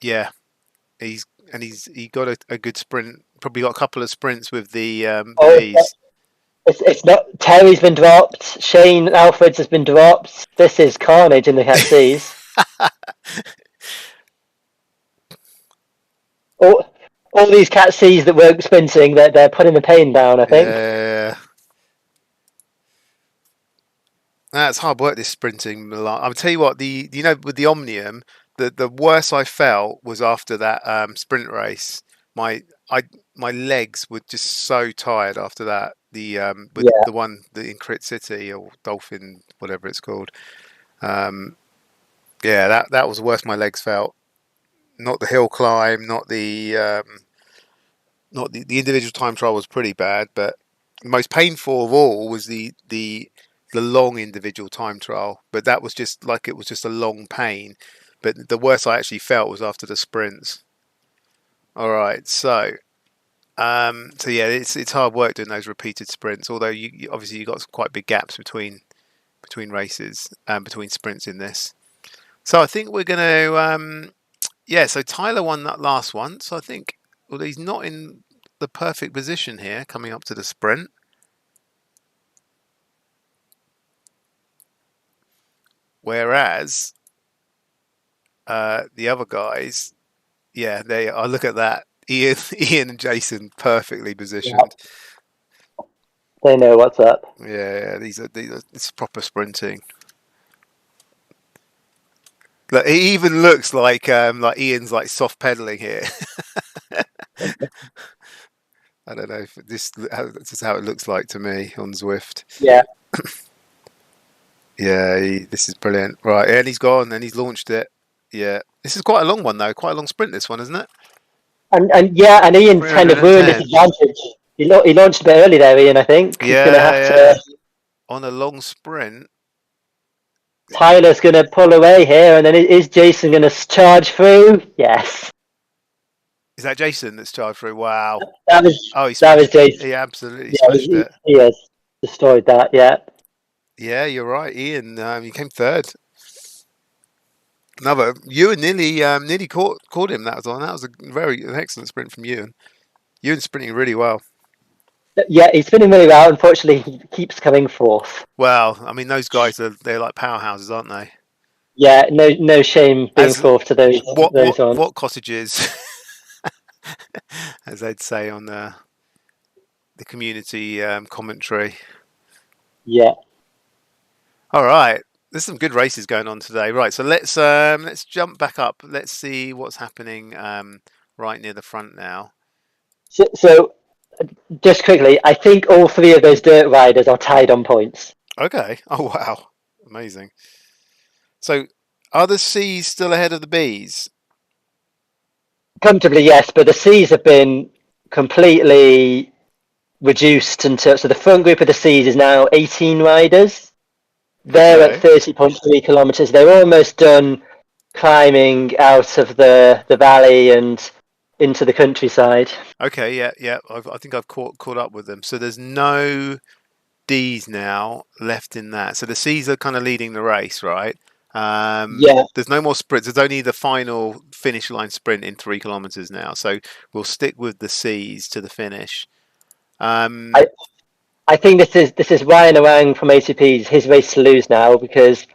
Yeah. He's and he got a good sprint. Probably got a couple of sprints with the Oh, bees. it's not. Terry's been dropped. Shane Alfred's has been dropped. This is carnage in the Cat Seas. All these Cat Seas that weren't sprinting, they're putting the pain down, I think. Yeah. That's hard work. This sprinting. I'll tell you what. With the Omnium, the worst I felt was after that sprint race. My I my legs were just so tired after that. With Yeah, the one in Crit City or Dolphin, whatever it's called. Um, yeah, that was the worst my legs felt. Not the hill climb, not the individual time trial was pretty bad, but the most painful of all was the long individual time trial. But that was just like it was just a long pain. But the worst I actually felt was after the sprints. All right, so yeah, it's hard work doing those repeated sprints. Although obviously you got quite big gaps between races and between sprints in this. So I think we're going to yeah. So Tyler won that last one. So I think well he's not in the perfect position here coming up to the sprint. Whereas the other guys, yeah, they I look at that. Ian and Jason perfectly yeah, positioned. they know what's up. Yeah, these are it's proper sprinting. Look, it even looks like Ian's like soft pedaling here. I don't know if this is how it looks like to me on Zwift. Yeah, Yeah, this is brilliant. Right, and he's gone and he's launched it. Yeah, this is quite a long one though. Quite a long sprint. This one, isn't it? and yeah, and Ian kind of ruined his 310. advantage. He launched a bit early there, Ian. I think he's going to have Yeah, to. yeah. On a long sprint. Tyler's going to pull away here, and then is Jason going to charge through? Yes, Is that Jason that's charged through? Wow. that was Oh, he that was smashed. Jason. He absolutely Yeah, smashed it. he has destroyed that. Yeah, Yeah, you're right, Ian. You came third. Another. Ewan nearly caught him. That was an excellent sprint from Ewan. Ewan's sprinting really well. yeah, he's spinning really well. Unfortunately, he keeps coming fourth. Well, I mean, those guys they're like powerhouses, aren't they? Yeah, no shame being As fourth to those ones. what cottages, as they'd say on the community commentary. Yeah. All right, there's some good races going on today. Right, so let's jump back up. Let's see what's happening right near the front now. So just quickly, I think all three of those dirt riders are tied on points. Okay. Oh wow, amazing. So are the C's still ahead of the B's? Comfortably, yes, but the C's have been completely reduced until so the front group of the C's is now 18 riders. They're at Okay. 30.3 kilometers. They're almost done climbing out of the valley and into the countryside. Okay. Yeah. Yeah. I think I've caught up with them. So there's no D's now left in that. So the C's are kind of leading the race, right? Yeah, There's no more sprints. There's only the final finish line sprint in 3 kilometers now. So we'll stick with the C's to the finish. I I think this is Ryan Awang from ATP's his race to lose now because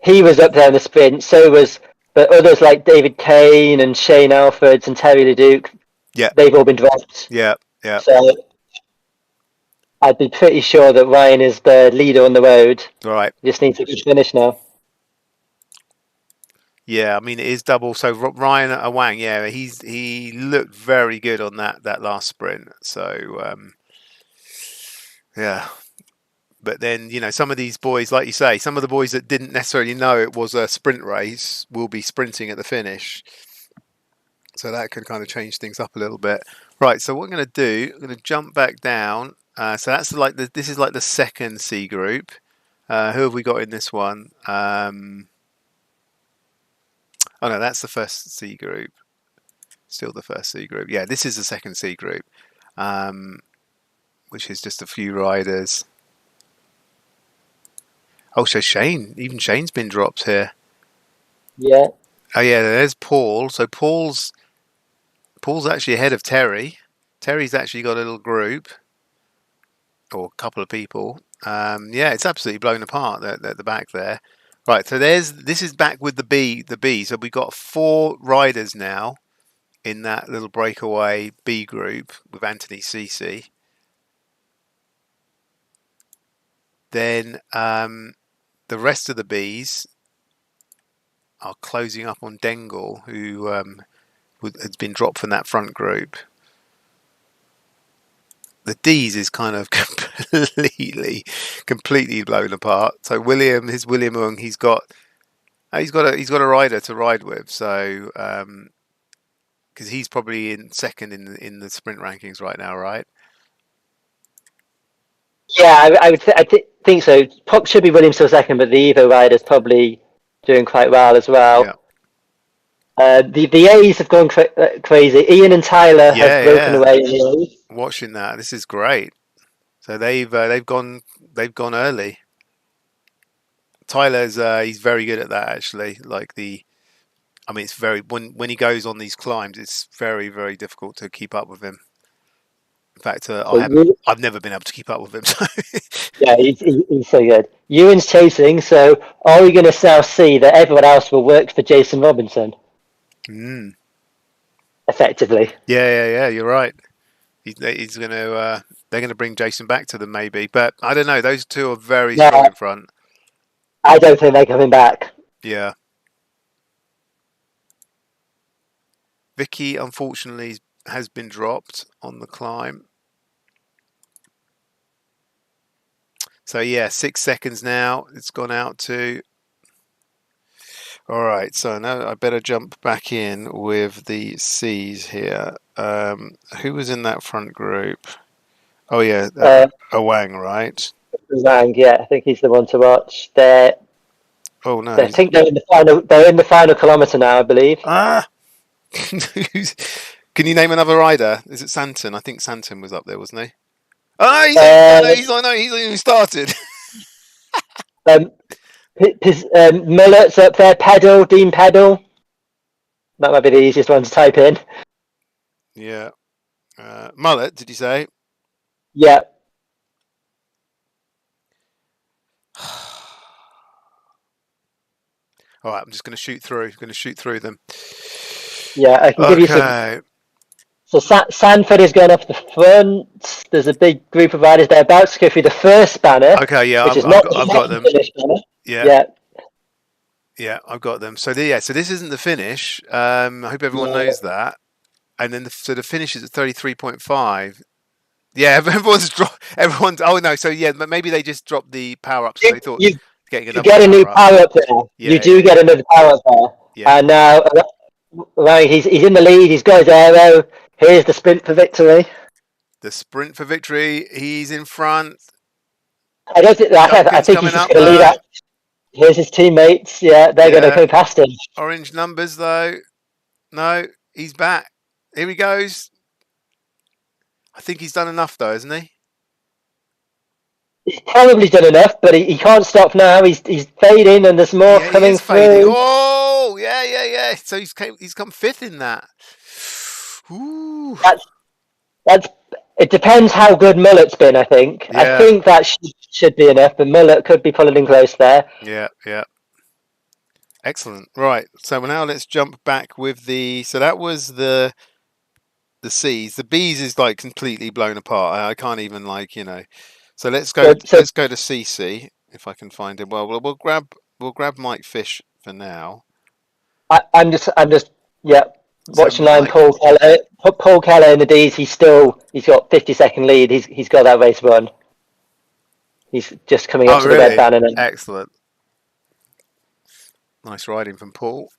he was up there in the sprint. So was but others like David Kane and Shane Alfords and Terry Leduc. Yeah. They've all been dropped. Yeah. Yeah. So I'd be pretty sure that Ryan is the leader on the road. All right. Just needs a good finish now. Yeah, I mean it is double. So Ryan Awang, yeah, he looked very good on that last sprint. So yeah, but then some of these boys, like you say, some of the boys that didn't necessarily know it was a sprint race will be sprinting at the finish. So that can kind of change things up a little bit. Right. So what I'm going to do, I'm going to jump back down. So that's this is like the second C group. Who have we got in this one? Oh no, that's the first C group. Still the first C group. Yeah, this is the second C group, which is just a few riders. Oh, so even Shane's been dropped here. Yeah. Oh yeah, there's Paul. So Paul's Paul's actually ahead of Terry. Terry's actually got a little group or a couple of people. Yeah, it's absolutely blown apart at the back there. Right, so this is back with the B. So we've got 4 riders now in that little breakaway B group with Anthony Ceci. Then the rest of the Bs are closing up on Dengle, who has been dropped from that front group. The D's is kind of completely blown apart. So William Ung, he's got a rider to ride with. So because he's probably in second in the sprint rankings right now, right? Yeah, I would think so. Should be Williams still second, but the Evo rider's probably doing quite well as well. Yeah. The A's have gone crazy. Ian and Tyler have broken away in the A's. Watching that, this is great. So they've gone early. Tyler's he's very good at that actually. It's very when he goes on these climbs, it's very, very difficult to keep up with him. In fact, I've never been able to keep up with him. So. Yeah, he's so good. Ewan's chasing, so are we going to now see that everyone else will work for Jason Robinson? Effectively. Yeah. You're right. He's going to. They're going to bring Jason back to them, maybe. But I don't know. Those two are very strong in front. I don't think they're coming back. Yeah. Vicky, unfortunately, has been dropped on the climb. So, 6 seconds now. It's gone out to. All right. So now I better jump back in with the C's here. Who was in that front group? Oh, yeah. Awang, right? Awang, yeah. I think he's the one to watch. Oh, no. I think they're in the final. They're in the final kilometre now, I believe. Can you name another rider? Is it Santon? I think Santon was up there, wasn't he? Oh, he's not even started. Mullet's up there. Dean Pedal. That might be the easiest one to type in. Yeah. Mullet, did you say? Yeah. All right, I'm just going to shoot through them. Yeah, I can give you some. So Sanford is going off the front. There's a big group of riders there about to go through the first spanner. Okay, yeah, I've got them. Yeah, I've got them. So so this isn't the finish. I hope everyone knows that. And then the finish is at 33.5. Yeah, everyone's. Oh no, so maybe they just dropped the power up. So they thought getting you get a new power up there. You do get another power up there. Yeah. And now, he's in the lead. He's got his aero. Here's the sprint for victory. The sprint for victory. He's in front. I think he's just going to lead out. Here's his teammates. Yeah, they're going to go past him. Orange numbers though. No, he's back. Here he goes. I think he's done enough though, hasn't he? He's probably done enough, but he can't stop now. He's fading, and there's more coming through. Fading. Oh, yeah. So he's come 5th in that. Ooh. It depends how good Mullet's been, I think. Yeah. I think that should be enough, but Mullet could be pulling in close there. Yeah. Excellent. Right. So now let's jump back with so that was the C's. The B's is like completely blown apart. I can't even So let's go to CC if I can find him. Well, we'll grab Mike Fish for now. I'm just watching line Paul Keller. Paul Keller in the D's. He's got 50-second lead. He's got that race run. He's just coming up to the red banner. Excellent. Nice riding from Paul.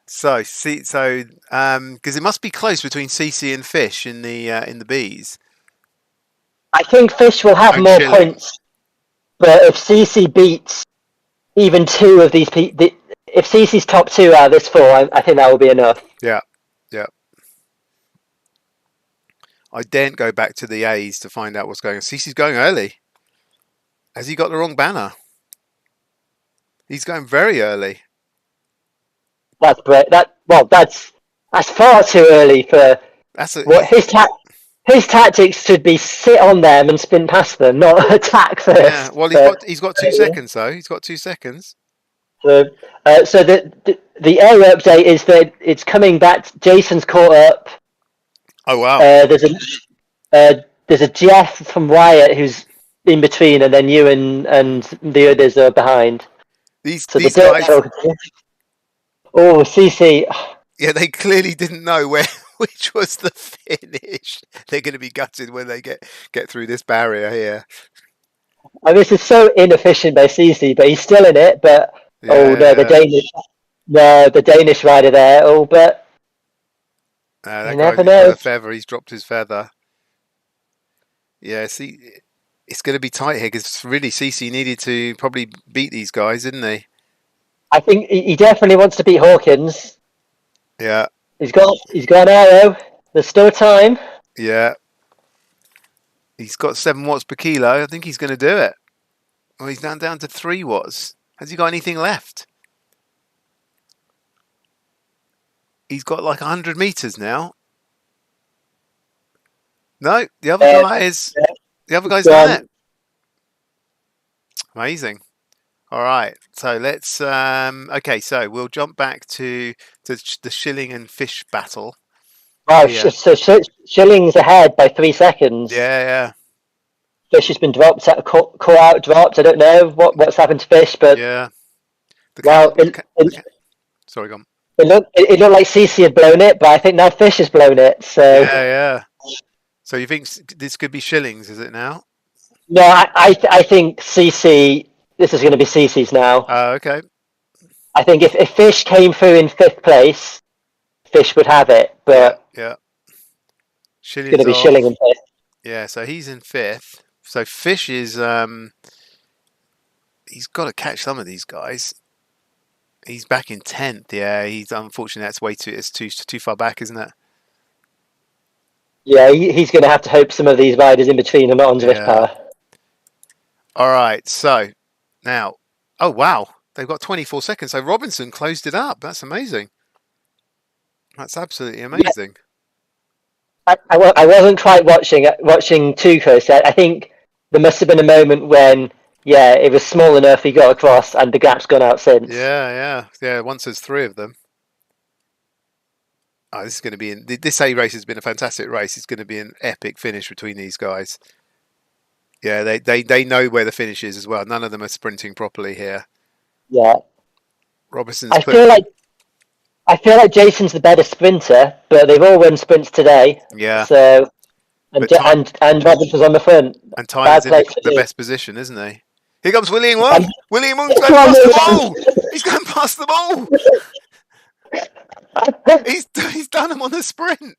So because it must be close between CC and Fish in the B's. I think Fish will have more points, but if CC beats even 2 of these people, if CC's top 2 out of this 4, I think that will be enough. Yeah. I daren't go back to the A's to find out what's going on. CC's going early. Has he got the wrong banner? He's going very early. That's great. That's far too early for That's a what his tactics should be. Sit on them and spin past them, not attack yeah. first. Well, But, he's got 2 seconds though. He's got 2 seconds. so, so the error update is that it's coming back. Jason's caught up. Oh wow. There's a Jeff from Wyatt who's in between, and then you and the others are behind. These So these the dirt guys. battle. Oh, CC. Yeah, they clearly didn't know which was the finish. They're going to be gutted when they get through this barrier here. I mean, this is so inefficient by CC, but he's still in it. But oh no, the Danish rider there. Oh, but That you guy's never got know. a feather. He's dropped his feather. Yeah, see, it's going to be tight here because really CC needed to probably beat these guys, didn't he? I think he definitely wants to beat Hawkins. Yeah, He's got an arrow. There's still time. yeah. He's got 7 watts per kilo. I think he's going to do it. Well, he's down to 3 watts. Has he got anything left? He's got like 100 meters now. No, the other guy's done it. Amazing. All right, so let's. Okay, so we'll jump back to the Schilling and Fish battle. Wow, Yeah. so Schilling's ahead by 3 seconds. Yeah. Fish has been dropped, caught out, dropped. I don't know what's happened to Fish, but Yeah. Sorry, go on. It looked like CC had blown it, but I think now Fish has blown it. So Yeah. So you think this could be Schillings, is it now? no, I think CC. This is going to be CC's now. Okay. I think if Fish came through in 5th place, Fish would have it, but yeah. it's going to be Schilling in 5th. Yeah, so he's in 5th. So Fish is he's got to catch some of these guys. He's back in 10th. Yeah, he's unfortunately it's too far back, isn't it? Yeah, he's going to have to hope some of these riders in between are not on drift power. All right, so now, oh wow, they've got 24 seconds. So Robinson closed it up. That's amazing. That's absolutely amazing. Yeah. I wasn't quite watching too closely. I think there must have been a moment when, yeah, it was small enough he got across and the gap's gone out since. Yeah. Once there's 3 of them. Oh, this is going to be this A race has been a fantastic race. It's going to be an epic finish between these guys. Yeah, they know where the finish is as well. None of them are sprinting properly here. Yeah. Robinson's I feel like Jason's the better sprinter, but they've all won sprints today. Yeah. So and Robinson's on the front. And Tyler's in the best position, isn't he? Here comes William Wong. William Wong's going past the ball. He's going past the ball. He's done him on the sprint.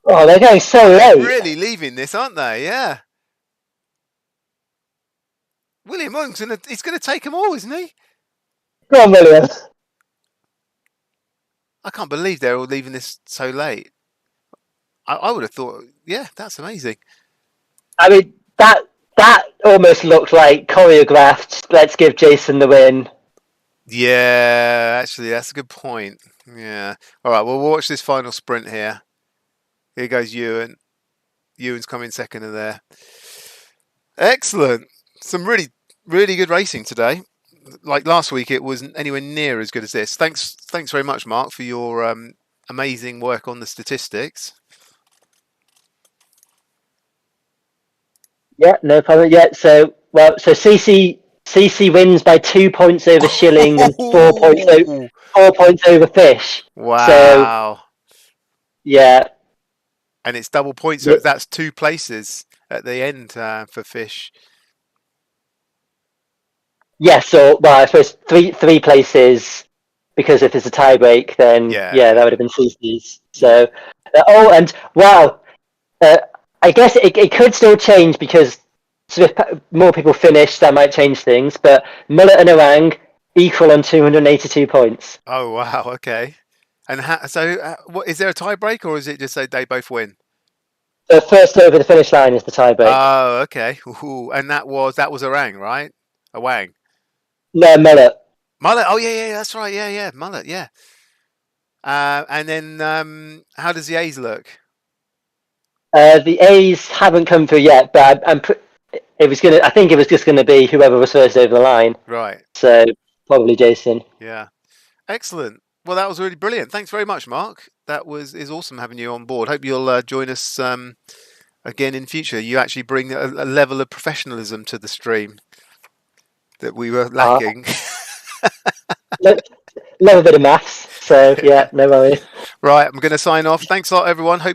Oh, they're going so late. They're really leaving this, aren't they? Yeah. William Wong's he's going to take them all, isn't he? Go on, William. I can't believe they're all leaving this so late. I would have thought, yeah, that's amazing. I mean, that almost looked like choreographed. Let's give Jason the win. Yeah, actually, that's a good point. Yeah. All right, we'll watch this final sprint here. Here goes Ewan. Ewan's coming second in there. Excellent. Some really, really good racing today. Like last week, it wasn't anywhere near as good as this. Thanks very much, Mark, for your amazing work on the statistics. Yeah, no problem. Yeah, so CC wins by 2 points over Schilling and 4 points over Fish. Wow. So, yeah. And it's double points, so that's 2 places at the end for Fish. Yeah, so I suppose three places, because if there's a tie break, then that would have been CC's. So and wow, I guess it could still change because if more people finish, that might change things. But Mullet and Orang equal on 282 points. Oh wow, okay. And what is there a tie break, or is it just they both win? The first over the finish line is the tie break. Oh, okay. Ooh, and that was Orang, right? Awang. No, Mullet. Mullet. Oh yeah, that's right. Yeah, mullet. Yeah. And then how does the A's look? The A's haven't come through yet, but it was gonna. I think it was just gonna be whoever was first over the line. Right. So probably Jason. Yeah. Excellent. Well, that was really brilliant. Thanks very much, Mark. That is awesome having you on board. Hope you'll join us again in future. You actually bring a level of professionalism to the stream that we were lacking. Love a bit of maths. So yeah, no worries. Right, I'm going to sign off. Thanks a lot, everyone. Hope